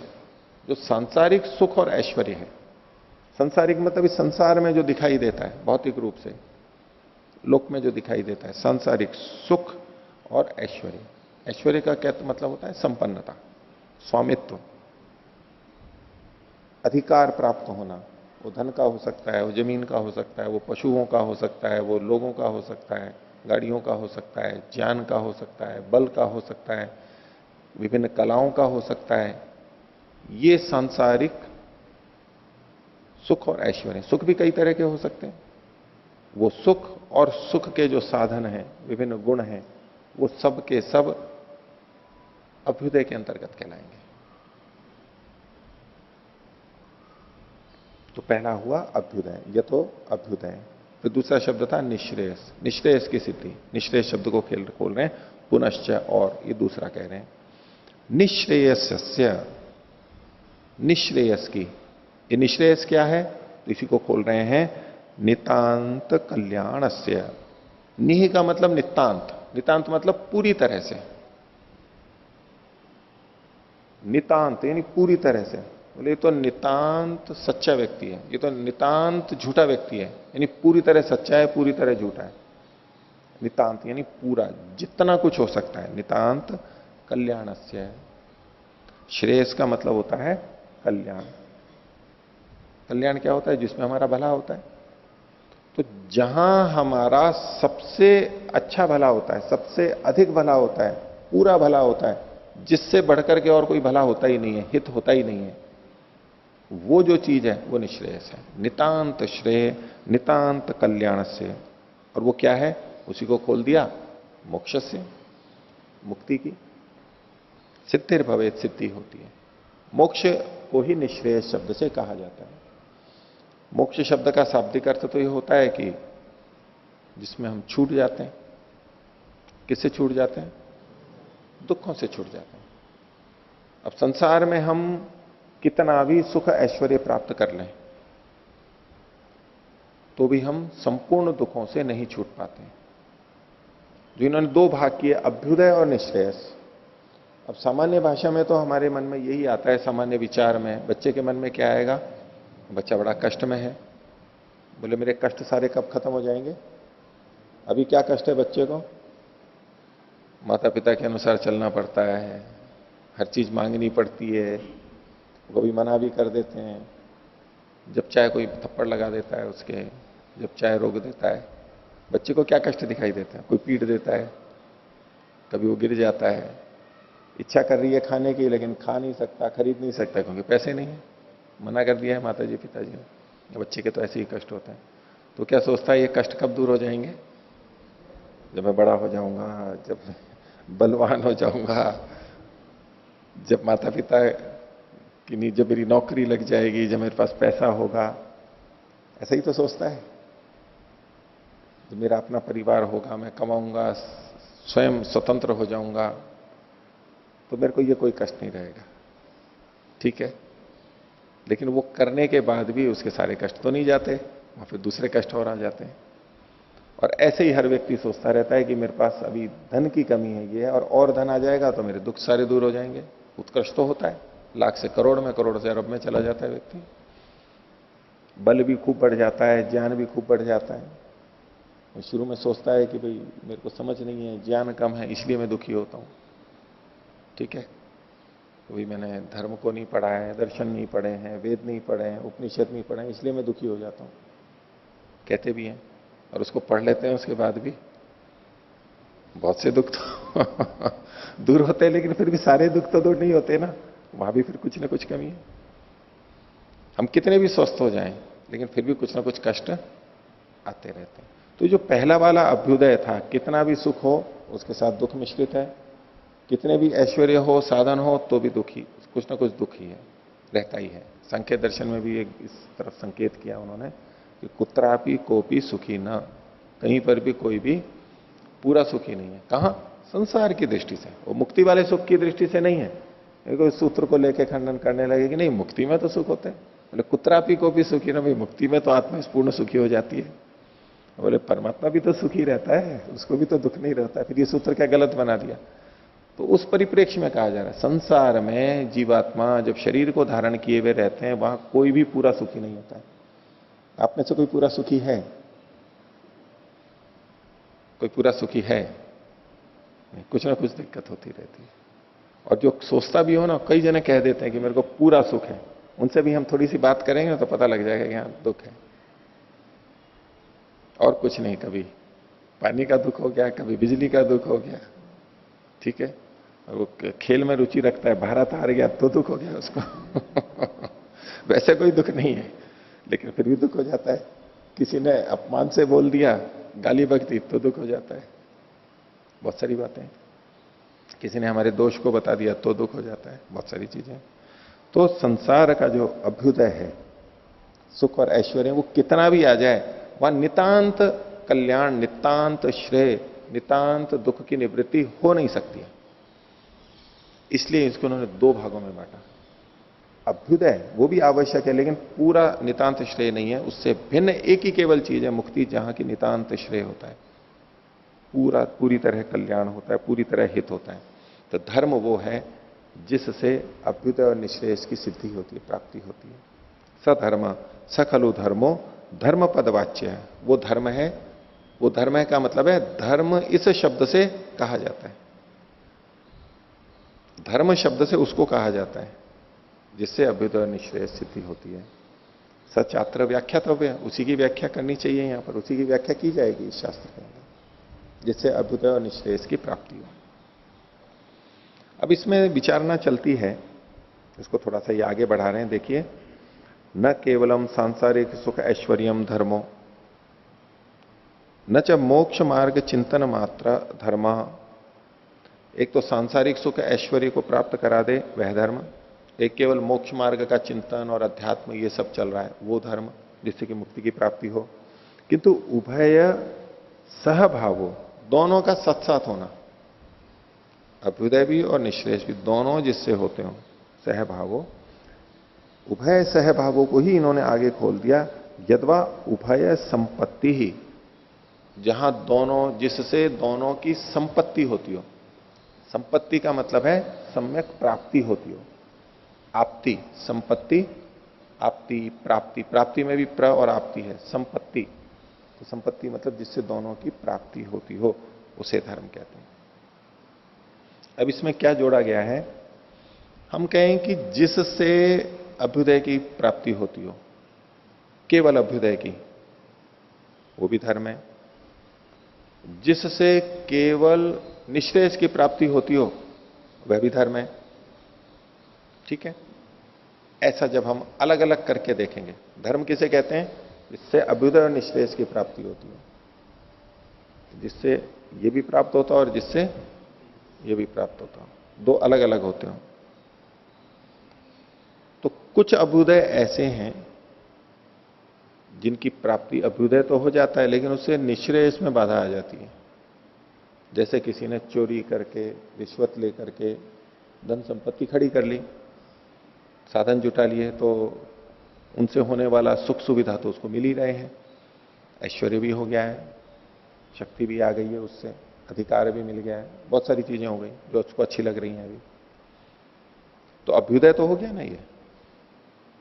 जो सांसारिक सुख और ऐश्वर्य है। सांसारिक मतलब इस संसार में जो दिखाई देता है भौतिक रूप से, लोक में जो दिखाई देता है, सांसारिक सुख और ऐश्वर्य। ऐश्वर्य का क्या मतलब होता है? संपन्नता, स्वामित्व, अधिकार प्राप्त होना। वो धन का हो सकता है, वो जमीन का हो सकता है, वो पशुओं का हो सकता है, वो लोगों का हो सकता है, गाड़ियों का हो सकता है, ज्ञान का हो सकता है, बल का हो सकता है, विभिन्न कलाओं का हो सकता है। ये सांसारिक सुख और ऐश्वर्य। सुख भी कई तरह के हो सकते हैं। वो सुख और सुख के जो साधन हैं, विभिन्न गुण हैं, वो सब के सब अभ्युदय के अंतर्गत कहलाएंगे। तो पहला हुआ अभ्युदय, ये तो अभ्युदय। फिर दूसरा शब्द था निश्रेयस, निश्रेयस की सिद्धि। निश्रेयस शब्द को खोल रहे हैं, पुनश्च और, ये दूसरा कह रहे हैं। निश्रेयस्य, निश्रेयस की, ये निश्रेयस क्या है? तो इसी को खोल रहे हैं, नितांत कल्याणस्य। निह का मतलब नितांत, नितांत मतलब पूरी तरह से, नितांत यानी पूरी तरह से। बोले ये तो नितांत सच्चा व्यक्ति है, ये तो नितांत झूठा व्यक्ति है, यानी पूरी तरह सच्चा है, पूरी तरह झूठा है। नितांत यानी पूरा, जितना कुछ हो सकता है। नितांत कल्याणस्य, श्रेयस का मतलब होता है कल्याण। कल्याण क्या होता है? जिसमें हमारा भला होता है। तो जहां हमारा सबसे अच्छा भला होता है, सबसे अधिक भला होता है, पूरा भला होता है, जिससे बढ़कर के और कोई भला होता ही नहीं है, हित होता ही नहीं है, वो जो चीज है वो निश्रेयस है। नितांत श्रेय, नितांत कल्याण से। और वो क्या है? उसी को खोल दिया, मोक्ष से, मुक्ति की। सिद्धिर भवेत, सिद्धि होती है। मोक्ष को ही निश्रेयस शब्द से कहा जाता है। मोक्ष शब्द का शाब्दिक अर्थ तो ये होता है कि जिसमें हम छूट जाते हैं। किससे छूट जाते हैं? दुखों से छूट जाते हैं। अब संसार में हम कितना भी सुख ऐश्वर्य प्राप्त कर लें तो भी हम संपूर्ण दुखों से नहीं छूट पाते। जो इन्होंने दो भाग किए, अभ्युदय और निश्रेयस। अब सामान्य भाषा में तो हमारे मन में यही आता है, सामान्य विचार में बच्चे के मन में क्या आएगा? बच्चा बड़ा कष्ट में है, बोले मेरे कष्ट सारे कब खत्म हो जाएंगे? अभी क्या कष्ट है बच्चे को? माता पिता के अनुसार चलना पड़ता है, हर चीज मांगनी पड़ती है, कभी मना भी कर देते हैं, जब चाहे कोई थप्पड़ लगा देता है उसके, जब चाहे रोक देता है। बच्चे को क्या कष्ट दिखाई देता है? कोई पीट देता है, कभी वो गिर जाता है, इच्छा कर रही है खाने की लेकिन खा नहीं सकता, खरीद नहीं सकता क्योंकि पैसे नहीं है, मना कर दिया है माता जी पिताजी ने। बच्चे के तो ऐसे ही कष्ट होता है। तो क्या सोचता है ये कष्ट कब दूर हो जाएंगे? जब मैं बड़ा हो जाऊंगा, जब बलवान हो जाऊंगा, जब माता पिता कि नहीं, जब मेरी नौकरी लग जाएगी, जब मेरे पास पैसा होगा। ऐसा ही तो सोचता है। जब मेरा अपना परिवार होगा, मैं कमाऊंगा, स्वयं स्वतंत्र हो जाऊंगा, तो मेरे को ये कोई कष्ट नहीं रहेगा। ठीक है, लेकिन वो करने के बाद भी उसके सारे कष्ट तो नहीं जाते, वहां फिर दूसरे कष्ट और आ जाते हैं। और ऐसे ही हर व्यक्ति सोचता रहता है कि मेरे पास अभी धन की कमी है ये, और धन आ जाएगा तो मेरे दुख सारे दूर हो जाएंगे। उत्कृष्ट तो होता है, लाख से करोड़ में, करोड़ से अरब में चला जाता है व्यक्ति। बल भी खूब बढ़ जाता है, ज्ञान भी खूब बढ़ जाता है। शुरू में सोचता है कि भाई मेरे को समझ नहीं है, ज्ञान कम है, इसलिए मैं दुखी होता हूं। ठीक है, तो भाई मैंने धर्म को नहीं पढ़ा है, दर्शन नहीं पढ़े हैं, वेद नहीं पढ़े हैं, उपनिषद नहीं पढ़े हैं, इसलिए मैं दुखी हो जाता हूं, कहते भी हैं। और उसको पढ़ लेते हैं, उसके बाद भी बहुत से दुख तो दूर होते हैं, लेकिन फिर भी सारे दुख तो दूर नहीं होते ना, वहां भी फिर कुछ ना कुछ कमी है। हम कितने भी स्वस्थ हो जाएं, लेकिन फिर भी कुछ ना कुछ कष्ट आते रहते हैं। तो जो पहला वाला अभ्युदय था, कितना भी सुख हो उसके साथ दुख मिश्रित है, कितने भी ऐश्वर्य हो, साधन हो, तो भी दुखी, कुछ ना कुछ दुख ही है, रहता ही है। संख्य दर्शन में भी एक इस तरफ संकेत किया उन्होंने कि कुत्रापि कोपी सुखी न, कहीं पर भी कोई भी पूरा सुखी नहीं है। कहां? संसार की दृष्टि से, वो मुक्ति वाले सुख की दृष्टि से नहीं है। कोई सूत्र को लेकर खंडन करने लगे कि नहीं मुक्ति में तो सुख होते हैं, बोले कुत्रापि कोपी सुखी न, भाई मुक्ति में तो आत्मा पूर्ण सुखी हो जाती है। बोले परमात्मा भी तो सुखी रहता है, उसको भी तो दुख नहीं रहता है, फिर ये सूत्र क्या गलत बना दिया? तो उस परिप्रेक्ष्य में कहा जा रहा है, संसार में जीवात्मा जब शरीर को धारण किए हुए रहते हैं, वहां कोई भी पूरा सुखी नहीं होता है। आप में से कोई पूरा सुखी है? कोई पूरा सुखी है? नहीं, कुछ ना कुछ दिक्कत होती रहती है। और जो सोचता भी हो ना, कई जने कह देते हैं कि मेरे को पूरा सुख है, उनसे भी हम थोड़ी सी बात करेंगे तो पता लग जाएगा कि हाँ दुख है, और कुछ नहीं। कभी पानी का दुख हो गया, कभी बिजली का दुख हो गया, ठीक है। और वो खेल में रुचि रखता है, भारत हार गया तो दुख हो गया उसको वैसे कोई दुख नहीं है, लेकिन फिर भी दुख हो जाता है। किसी ने अपमान से बोल दिया, गाली बक दी, तो दुख हो जाता है। बहुत सारी बातें, किसी ने हमारे दोष को बता दिया तो दुख हो जाता है, बहुत सारी चीजें। तो संसार का जो अभ्युदय है, सुख और ऐश्वर्य, वो कितना भी आ जाए, वहां नितांत कल्याण, नितांत श्रेय, नितांत दुख की निवृत्ति हो नहीं सकती है। इसलिए इसको उन्होंने दो भागों में बांटा। अभ्युदय वो भी आवश्यक है, लेकिन पूरा नितांत श्रेय नहीं है, उससे भिन्न एक ही केवल चीज है मुक्ति, जहां की नितांत श्रेय होता है, पूरी तरह कल्याण होता है, पूरी तरह हित होता है। तो धर्म वो है जिससे अभ्युदय और निश्रेयस की सिद्धि होती है, प्राप्ति होती है। सधर्म सखलु धर्मो धर्म पदवाच्य है, वो धर्म है। वो धर्म है का मतलब है धर्म इस शब्द से कहा जाता है, धर्म शब्द से उसको कहा जाता है जिससे अभ्युदय और निश्रेयस सिद्धि होती है। सचात्र व्याख्यातव्य, उसी की व्याख्या करनी चाहिए, यहां पर उसी की व्याख्या की जाएगी इस शास्त्र के अंदर, जिससे अभ्युदय और निश्रेयस की प्राप्ति हो। अब इसमें विचारना चलती है, इसको थोड़ा सा ये आगे बढ़ा रहे हैं। देखिए, न केवलम सांसारिक सुख ऐश्वर्यम धर्मो न च मोक्ष मार्ग चिंतन मात्र धर्म। एक तो सांसारिक सुख ऐश्वर्य को प्राप्त करा दे वह धर्म, एक केवल मोक्ष मार्ग का चिंतन और अध्यात्म ये सब चल रहा है वो धर्म, जिससे कि मुक्ति की प्राप्ति हो। किंतु उभय सहभावो, दोनों का साथ साथ होना, अभ्युदय भी और निश्रेयस भी, दोनों जिससे होते हो, सहभावो, उभय सहभावों को ही इन्होंने आगे खोल दिया। यद्वा उभय संपत्ति ही, जहां दोनों, जिससे दोनों की संपत्ति होती हो। संपत्ति का मतलब है सम्यक प्राप्ति होती हो, आप्ति, संपत्ति, आप्ति, प्राप्ति, प्राप्ति में भी प्र और आप्ति है, संपत्ति। तो संपत्ति मतलब जिससे दोनों की प्राप्ति होती हो, उसे धर्म कहते हैं। अब इसमें क्या जोड़ा गया है, हम कहें कि जिससे अभ्युदय की प्राप्ति होती हो, केवल अभ्युदय की, वो भी धर्म है। जिससे केवल निश्रेयस की प्राप्ति होती हो, वह भी धर्म है। ठीक है, ऐसा जब हम अलग अलग करके देखेंगे, धर्म किसे कहते हैं, जिससे अभ्युदय और निश्रेयस की प्राप्ति होती है, जिससे ये भी प्राप्त होता और जिससे ये भी प्राप्त होता हो, दो अलग अलग होते हो। तो कुछ अभ्युदय ऐसे हैं जिनकी प्राप्ति, अभ्युदय तो हो जाता है लेकिन उससे निश्रेयस में बाधा आ जाती है। जैसे किसी ने चोरी करके, रिश्वत लेकर के धन संपत्ति खड़ी कर ली, साधन जुटा लिए, तो उनसे होने वाला सुख सुविधा तो उसको मिल ही रहे हैं, ऐश्वर्य भी हो गया है, शक्ति भी आ गई है, उससे अधिकार भी मिल गया है, बहुत सारी चीजें हो गई जो उसको अच्छी लग रही हैं अभी, तो अभ्युदय तो हो गया ना ये।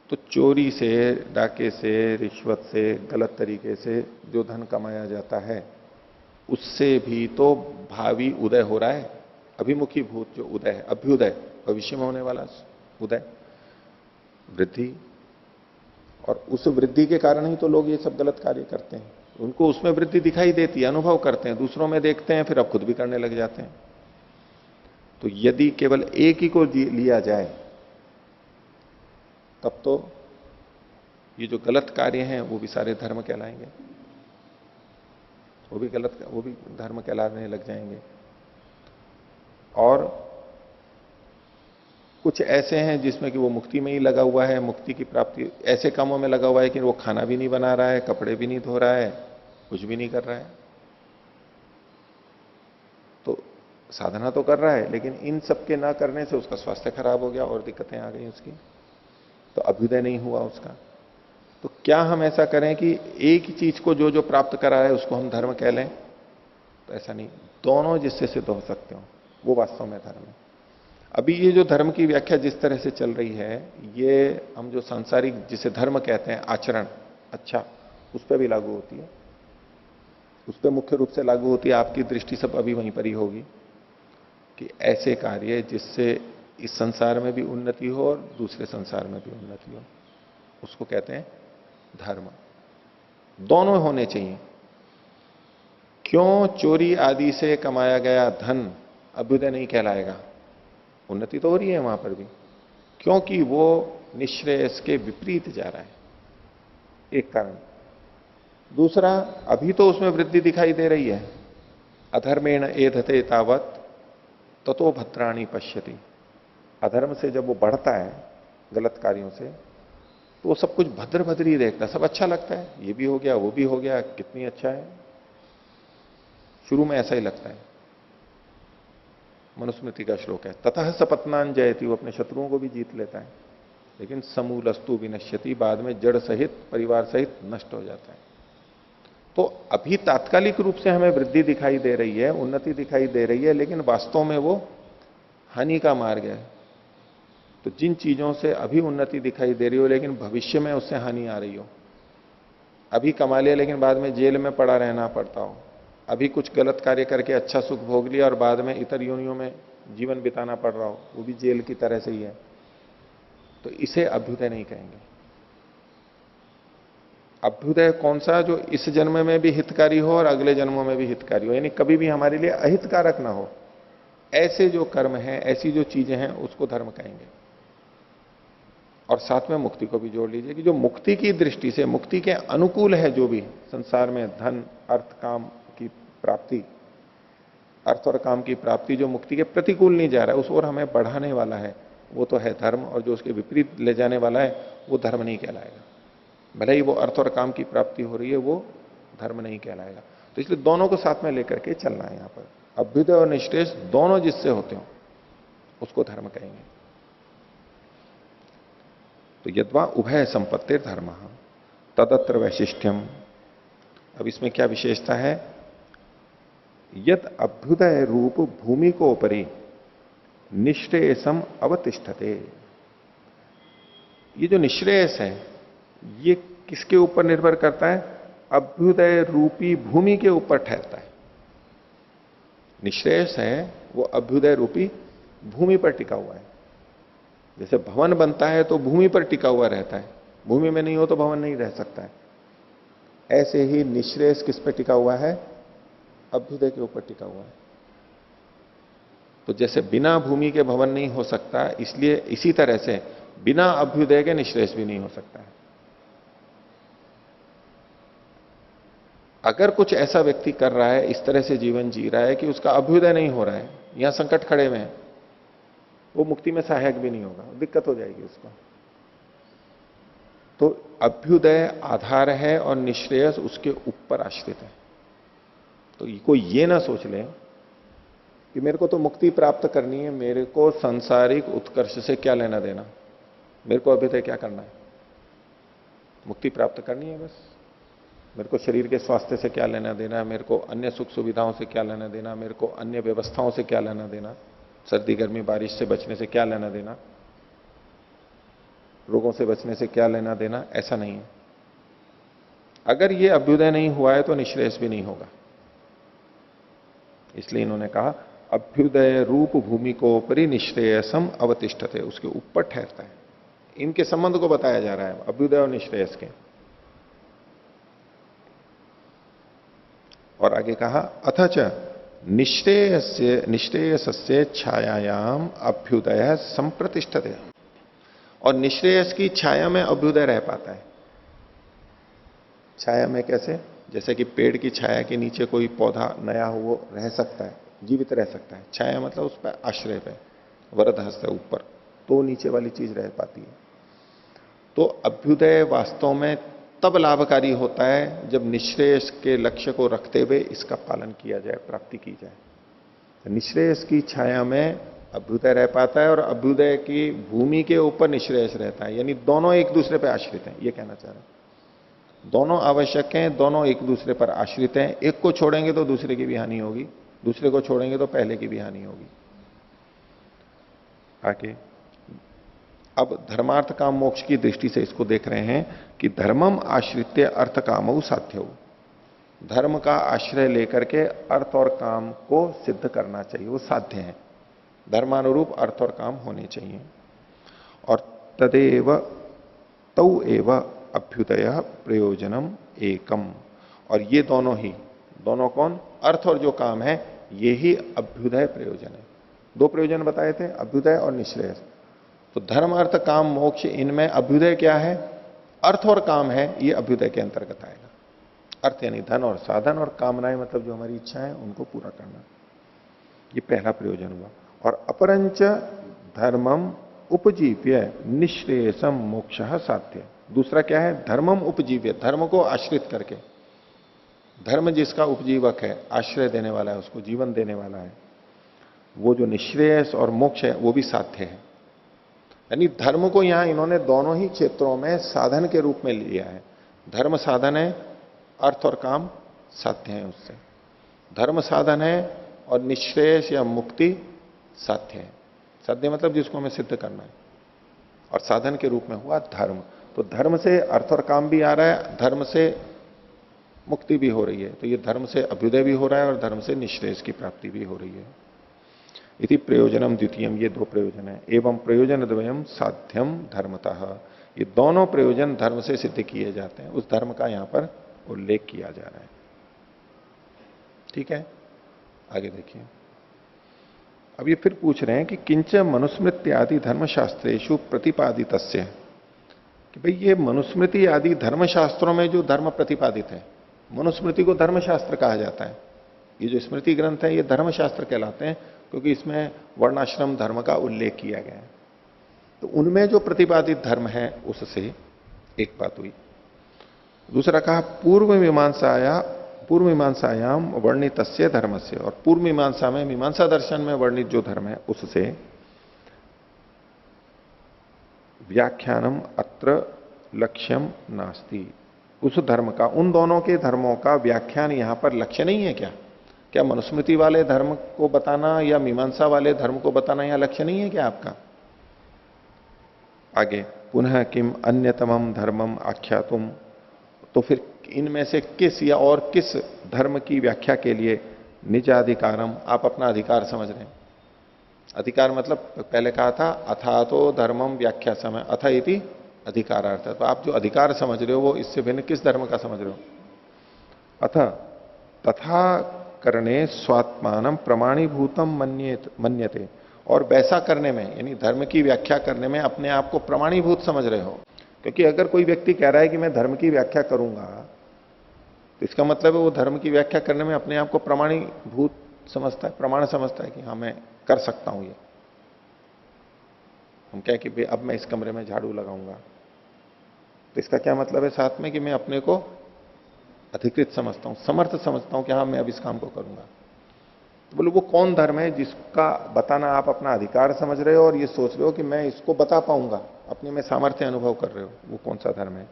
तो चोरी से, डाके से, रिश्वत से, गलत तरीके से जो धन कमाया जाता है, उससे भी तो भावी उदय हो रहा है, अभिमुखी भूत जो उदय है, अभ्युदय, भविष्य में होने वाला उदय, वृद्धि। और उस वृद्धि के कारण ही तो लोग ये सब गलत कार्य करते हैं, उनको उसमें वृद्धि दिखाई देती है, अनुभव करते हैं, दूसरों में देखते हैं, फिर अब खुद भी करने लग जाते हैं। तो यदि केवल एक ही को लिया जाए, तब तो ये जो गलत कार्य हैं वो भी सारे धर्म कहलाएंगे, वो भी धर्म कहलाने लग जाएंगे। और कुछ ऐसे हैं जिसमें कि वो मुक्ति में ही लगा हुआ है, मुक्ति की प्राप्ति ऐसे कामों में लगा हुआ है कि वो खाना भी नहीं बना रहा है, कपड़े भी नहीं धो रहा है, कुछ भी नहीं कर रहा है, तो साधना तो कर रहा है, लेकिन इन सब के ना करने से उसका स्वास्थ्य खराब हो गया और दिक्कतें आ गई उसकी, तो अभ्युदय नहीं हुआ उसका। तो क्या हम ऐसा करें कि एक ही चीज को जो जो प्राप्त करा है उसको हम धर्म कह लें? तो ऐसा नहीं, दोनों जिससे सिद्ध हो सकते हो वो वास्तव में धर्म है। अभी ये जो धर्म की व्याख्या जिस तरह से चल रही है, ये हम जो सांसारिक जिसे धर्म कहते हैं, आचरण, अच्छा, उस पर भी लागू होती है, उस पर मुख्य रूप से लागू होती है। आपकी दृष्टि सब अभी वहीं पर ही होगी कि ऐसे कार्य जिससे इस संसार में भी उन्नति हो और दूसरे संसार में भी उन्नति हो, उसको कहते हैं धर्म। दोनों होने चाहिए। क्यों चोरी आदि से कमाया गया धन अभ्युदय नहीं कहलाएगा? उन्नति तो हो रही है वहां पर भी, क्योंकि वो निश्रेयस के विपरीत जा रहा है, एक कारण। दूसरा, अभी तो उसमें वृद्धि दिखाई दे रही है, अधर्मेण एधते तावत ततो भद्राणी पश्यति। अधर्म से जब वो बढ़ता है गलत कार्यों से, तो वो सब कुछ भद्र भद्र ही देखता है, सब अच्छा लगता है, ये भी हो गया वो भी हो गया, कितनी अच्छा है। शुरू में ऐसा ही लगता है। मनुस्मृति का श्लोक है, ततः सपत्नान जयति, वो अपने शत्रुओं को भी जीत लेता है, लेकिन समूलस्तु विनश्यति, बाद में जड़ सहित परिवार सहित नष्ट हो जाता है। तो अभी तात्कालिक रूप से हमें वृद्धि दिखाई दे रही है, उन्नति दिखाई दे रही है, लेकिन वास्तव में वो हानि का मार्ग है। तो जिन चीजों से अभी उन्नति दिखाई दे रही हो लेकिन भविष्य में उससे हानि आ रही हो, अभी कमा लिया लेकिन बाद में जेल में पड़ा रहना पड़ता हो, अभी कुछ गलत कार्य करके अच्छा सुख भोग लिया और बाद में इतर योनियों में जीवन बिताना पड़ रहा हो, वो भी जेल की तरह से ही है, तो इसे अभ्युदय नहीं कहेंगे। अभ्युदय कौन सा? जो इस जन्म में भी हितकारी हो और अगले जन्मों में भी हितकारी हो, यानी कभी भी हमारे लिए अहितकारक ना हो। ऐसे जो कर्म हैं, ऐसी जो चीजें हैं, उसको धर्म कहेंगे। और साथ में मुक्ति को भी जोड़ लीजिए कि जो मुक्ति की दृष्टि से, मुक्ति के अनुकूल है, जो भी संसार में धन, अर्थ, काम की प्राप्ति, अर्थ और काम की प्राप्ति जो मुक्ति के प्रतिकूल नहीं जा रहा है, उस ओर हमें बढ़ाने वाला है, वो तो है धर्म। और जो उसके विपरीत ले जाने वाला है, वो धर्म नहीं कहलाएगा। भले ही वो अर्थ और काम की प्राप्ति हो रही है, वो धर्म नहीं कहलाएगा। तो इसलिए दोनों को साथ में लेकर के चलना है। यहां पर अभ्युदय और निश्रेष दोनों जिससे होते हो उसको धर्म कहेंगे। तो यद्वा उभय संपत्तिर धर्म तदत्र वैशिष्ट्यम। अब इसमें क्या विशेषता है? यद अभ्युदय रूप भूमि को उपरि निश्रेयसम अवतिष्ठते। ये जो निश्रेयस है, ये किसके ऊपर निर्भर करता है? अभ्युदय रूपी भूमि के ऊपर ठहरता है। निश्रेयस है वो अभ्युदय रूपी भूमि पर टिका हुआ है। जैसे भवन बनता है तो भूमि पर टिका हुआ रहता है, भूमि में नहीं हो तो भवन नहीं रह सकता है। ऐसे ही निश्रेयस किस पर टिका हुआ है? अभ्युदय के ऊपर टिका हुआ है। तो जैसे बिना भूमि के भवन नहीं हो सकता, इसलिए इसी तरह से बिना अभ्युदय के निश्रेयस भी नहीं हो सकता है। अगर कुछ ऐसा व्यक्ति कर रहा है, इस तरह से जीवन जी रहा है कि उसका अभ्युदय नहीं हो रहा है, यहां संकट खड़े हुए हैं, वो मुक्ति में सहायक भी नहीं होगा, दिक्कत हो जाएगी उसको। तो अभ्युदय आधार है और निश्रेयस उसके ऊपर आश्रित है। तो कोई ये ना सोच ले कि मेरे को तो मुक्ति प्राप्त करनी है, मेरे को सांसारिक उत्कर्ष से क्या लेना देना, मेरे को अभ्युदय क्या करना है? मुक्ति प्राप्त करनी है बस। मेरे को शरीर के स्वास्थ्य से क्या लेना देना, मेरे को अन्य सुख सुविधाओं से क्या लेना देना, मेरे को अन्य व्यवस्थाओं से क्या लेना देना, सर्दी गर्मी बारिश से बचने से क्या लेना देना, रोगों से बचने से क्या लेना देना, ऐसा नहीं है। अगर ये अभ्युदय नहीं हुआ है तो निश्रेयस भी नहीं होगा। इसलिए इन्होंने कहा अभ्युदय रूप भूमि को उपरि निश्रेयसम अवतिष्ठते, उसके ऊपर ठहरता है। इनके संबंध को बताया जा रहा है, अभ्युदय और निश्रेयस के। और आगे कहा अथच निश्रेयसस्य छायायाम अभ्युदय संप्रतिष्ठते। और निश्रेयस की छाया में अभ्युदय रह पाता है। छाया में कैसे? जैसे कि पेड़ की छाया के नीचे कोई पौधा नया हो वो रह सकता है, जीवित रह सकता है। छाया मतलब उस पर आश्रय पे, वरद हस्त है ऊपर, तो नीचे वाली चीज रह पाती है। तो अभ्युदय वास्तव में तब लाभकारी होता है जब निश्रेयस के लक्ष्य को रखते हुए इसका पालन किया जाए, प्राप्ति की जाए। तो निश्रेयस की छाया में अभ्युदय रह पाता है और अभ्युदय की भूमि के ऊपर निश्रेयस रहता है, यानी दोनों एक दूसरे पर आश्रित हैं, ये कहना चाह रहे हैं। दोनों आवश्यक हैं, दोनों एक दूसरे पर आश्रित हैं। एक को छोड़ेंगे तो दूसरे की भी हानि होगी, दूसरे को छोड़ेंगे तो पहले की भी हानि होगी। आगे अब धर्मार्थ काम मोक्ष की दृष्टि से इसको देख रहे हैं कि धर्मम आश्रित्य अर्थ कामौ साध्यौ। धर्म का आश्रय लेकर के अर्थ और काम को सिद्ध करना चाहिए, वो साध्य है। धर्मानुरूप अर्थ और काम होने चाहिए। और तदेव तौ एव अभ्युदय प्रयोजनम एकम। और ये दोनों ही, दोनों कौन? अर्थ और जो काम है, ये ही अभ्युदय प्रयोजन है। दो प्रयोजन बताए थे, अभ्युदय और निश्रेयस। तो धर्म अर्थ काम मोक्ष, इनमें अभ्युदय क्या है? अर्थ और काम है, ये अभ्युदय के अंतर्गत आएगा। अर्थ यानी धन और साधन, और कामनाएं मतलब जो हमारी इच्छा है उनको पूरा करना। ये पहला प्रयोजन हुआ। और अपरंच धर्मम उपजीव्य निःश्रेयसम मोक्ष साध्य। दूसरा क्या है? धर्मम उपजीव्य, धर्म को आश्रित करके, धर्म जिसका उपजीवक है, आश्रय देने वाला है, उसको जीवन देने वाला है, वो जो निःश्रेयस और मोक्ष है वो भी साध्य है। यानी धर्म को यहां इन्होंने दोनों ही क्षेत्रों में साधन के रूप में लिया है। धर्म साधन है, अर्थ और काम साध्य है उससे। धर्म साधन है और निःश्रेयस या मुक्ति साध्य है। साध्य मतलब जिसको हमें सिद्ध करना है, और साधन के रूप में हुआ धर्म। तो धर्म से अर्थ और काम भी आ रहा है, धर्म से मुक्ति भी हो रही है। तो ये धर्म से अभ्युदय भी हो रहा है और धर्म से निःश्रेयस की प्राप्ति भी हो रही है। इति प्रयोजनम द्वितीयम, ये दो प्रयोजन है। एवं प्रयोजन द्वयम साध्यम धर्मतः, ये दोनों प्रयोजन धर्म से सिद्ध किए जाते हैं। उस धर्म का यहां पर उल्लेख किया जा रहा है। ठीक है, आगे देखिए। अब ये फिर पूछ रहे हैं कि किंच मनुस्मृति आदि धर्मशास्त्रेषु प्रतिपादितस्य, कि भाई ये मनुस्मृति आदि धर्मशास्त्रों में जो धर्म प्रतिपादित है, मनुस्मृति को धर्मशास्त्र कहा जाता है। ये जो स्मृति ग्रंथ है ये धर्मशास्त्र कहलाते हैं, क्योंकि इसमें वर्णाश्रम धर्म का उल्लेख किया गया है। तो उनमें जो प्रतिपादित धर्म है उससे एक बात हुई। दूसरा कहा पूर्व मीमांसायाम वर्णितस्य धर्मस्य, और पूर्व मीमांसा में, मीमांसा दर्शन में वर्णित जो धर्म है उससे व्याख्यानम अत्र लक्ष्यम नास्ति। उस धर्म का, उन दोनों के धर्मों का व्याख्यान यहां पर लक्ष्य नहीं है क्या? क्या मनुस्मृति वाले धर्म को बताना या मीमांसा वाले धर्म को बताना यहां लक्ष्य नहीं है क्या आपका? आगे पुनः किम अन्यतमम धर्मम आख्यातुम, तो फिर इनमें से किस या और किस धर्म की व्याख्या के लिए निजाधिकारम, आप अपना अधिकार समझ रहे हैं। अधिकार मतलब पहले कहा था अथातो धर्मम व्याख्या समय, अथ इति अधिकारार्थ। तो आप जो अधिकार समझ रहे हो वो इससे भिन्न किस धर्म का समझ रहे हो? अथ तथा करणे स्वात्मानम प्रमाणीभूतम मन्यते, और वैसा करने में, यानी धर्म की व्याख्या करने में अपने आप को प्रमाणीभूत समझ रहे हो। क्योंकि अगर कोई व्यक्ति कह रहा है कि मैं धर्म की व्याख्या करूंगा, तो इसका मतलब है वो धर्म की व्याख्या करने में अपने आप को प्रमाणीभूत समझता है, प्रमाण समझता है कि हाँ मैं कर सकता हूं ये। हम क्या कि भाई अब मैं इस कमरे में झाड़ू लगाऊंगा, तो इसका क्या मतलब है साथ में कि मैं अपने को अधिकृत समझता हूं, समर्थ समझता हूं कि हाँ मैं अब इस काम को करूंगा। तो बोलो वो कौन धर्म है जिसका बताना आप अपना अधिकार समझ रहे हो और ये सोच रहे हो कि मैं इसको बता पाऊंगा, अपने में सामर्थ्य अनुभव कर रहे हो, वो कौन सा धर्म है?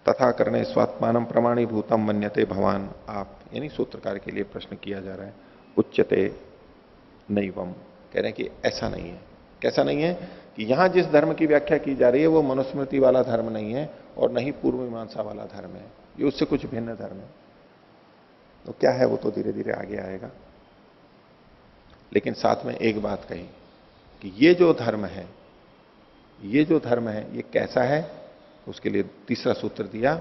तथा करने स्वात्मानम प्रमाणीभूतम मन्यते भवान, आप यानी सूत्रकार के लिए प्रश्न किया जा रहा है। उच्यते नैवम, कह रहे हैं कि ऐसा नहीं है। कैसा नहीं है? कि यहां जिस धर्म की व्याख्या की जा रही है वो मनुस्मृति वाला धर्म नहीं है और न ही पूर्व मीमांसा वाला धर्म है, ये उससे कुछ भिन्न धर्म है। तो क्या है वो तो धीरे धीरे आगे आएगा। लेकिन साथ में एक बात कही कि ये जो धर्म है, ये जो धर्म है ये कैसा है, उसके लिए तीसरा सूत्र दिया,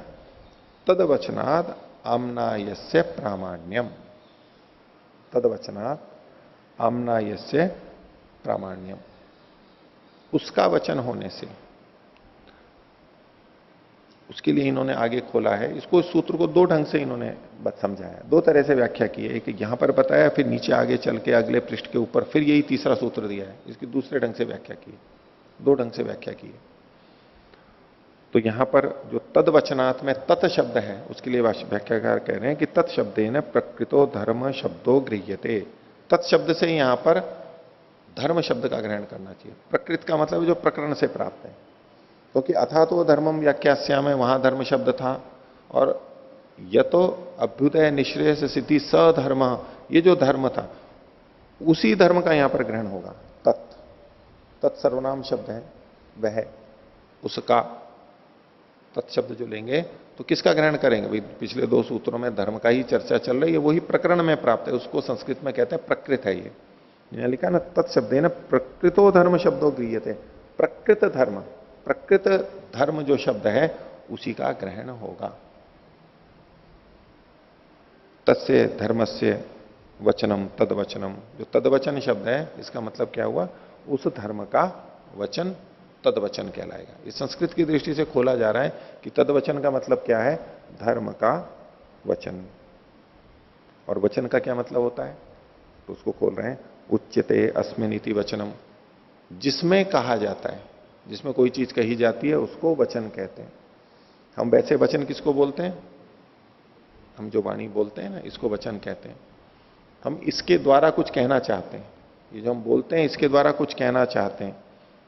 तदवचनाद आम्नायस्य प्रामाण्यम। तदवचनाद आम्नायस्य प्रामाण्यम, उसका वचन होने से, उसके लिए इन्होंने आगे खोला है। इसको, इस सूत्र को दो ढंग से इन्होंने समझाया, दो तरह से व्याख्या की है। एक यहां पर बताया, फिर नीचे आगे चल के अगले पृष्ठ के ऊपर फिर यही तीसरा सूत्र दिया है, इसकी दूसरे ढंग से व्याख्या की है, दो ढंग से व्याख्या की है। तो यहां पर जो तदवचनात् में तत् शब्द है, उसके लिए व्याख्याकार कह रहे हैं कि तत् शब्देन प्रकृतो धर्म शब्दो गृह्यते। तत् शब्द से यहां पर धर्म शब्द का ग्रहण करना चाहिए। प्रकृत का मतलब जो प्रकरण से प्राप्त है, क्योंकि अथा तो धर्मम व्याख्यास्याम में वहां धर्म शब्द था, और यतो अभ्युदय निःश्रेयस सिद्धि सधर्म, ये जो धर्म था उसी धर्म का यहां पर ग्रहण होगा। तत्, तत् सर्वनाम शब्द है, वह उसका तत्शब्द जो लेंगे तो किसका ग्रहण करेंगे? भाई पिछले दो सूत्रों में धर्म का ही चर्चा चल रही है, वही प्रकरण में प्राप्त है, उसको संस्कृत में कहते हैं प्रकृत है। ये लिखा ना तत्शब्द है ना, प्रकृतो धर्म शब्दों गृह्यते, प्रकृत धर्म, प्रकृत धर्म जो शब्द है उसी का ग्रहण होगा। तस्य धर्मस्य वचनम तदवचनम, जो तदवचन शब्द है इसका मतलब क्या हुआ? उस धर्म का वचन तदवचन कहलाएगा। इस संस्कृत की दृष्टि से खोला जा रहा है कि तदवचन का मतलब क्या है? धर्म का वचन। और वचन का क्या मतलब होता है, तो उसको खोल रहे हैं, उच्यते अस्मिन इति वचनम, जिसमें कहा जाता है, जिसमें कोई चीज कही जाती है उसको वचन कहते हैं। हम वैसे वचन किसको बोलते हैं, हम जो वाणी बोलते हैं ना, इसको वचन कहते हैं। हम इसके द्वारा कुछ कहना चाहते हैं, ये जो हम बोलते हैं इसके द्वारा कुछ कहना चाहते हैं।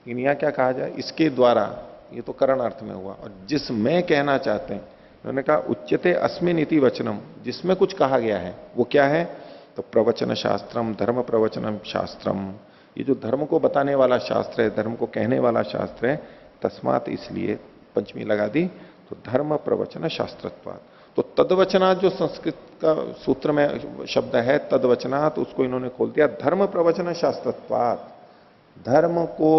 लेकिन यहां क्या कहा जाए, इसके द्वारा, ये तो करण अर्थ में हुआ। और जिसमें कहना चाहते हैं, उन्होंने कहा उच्यते अस्मिन इति वचनम, जिसमें कुछ कहा गया है वो क्या है, तो प्रवचन शास्त्रम, धर्म प्रवचनम शास्त्रम, ये जो धर्म को बताने वाला शास्त्र है, धर्म को कहने वाला शास्त्र है। तस्मात, इसलिए पंचमी लगा दी, तो धर्म प्रवचन शास्त्रत्वात्। तो तद्वचनात् जो संस्कृत का सूत्र में शब्द है तद्वचनात्, उसको इन्होंने खोल दिया धर्म प्रवचन शास्त्रत्वात्। धर्म को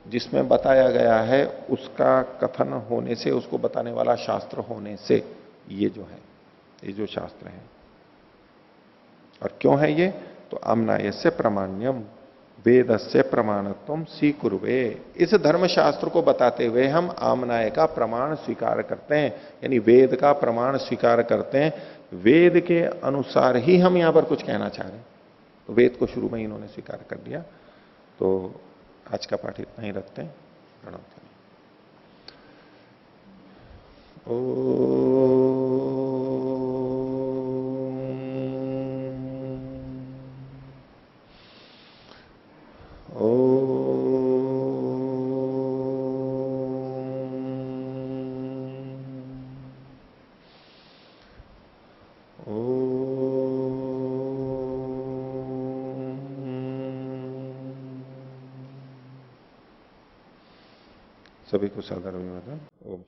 जिसमें बताया गया है उसका कथन होने से, उसको बताने वाला शास्त्र होने से, ये जो है, ये जो शास्त्र है। और क्यों है ये, तो आमनायस्य प्रमाण्यम वेदस्य प्रमाणत्वम स्वीकुर्वे। इस धर्म शास्त्र को बताते हुए हम आमनाय का प्रमाण स्वीकार करते हैं, यानी वेद का प्रमाण स्वीकार करते हैं। वेद के अनुसार ही हम यहां पर कुछ कहना चाह रहे हैं, तो वेद को शुरू में ही इन्होंने स्वीकार कर दिया। तो आज का पाठ इतना ही रखते हैं। प्रणाम। सभी को सादर अभिवादन। ओम।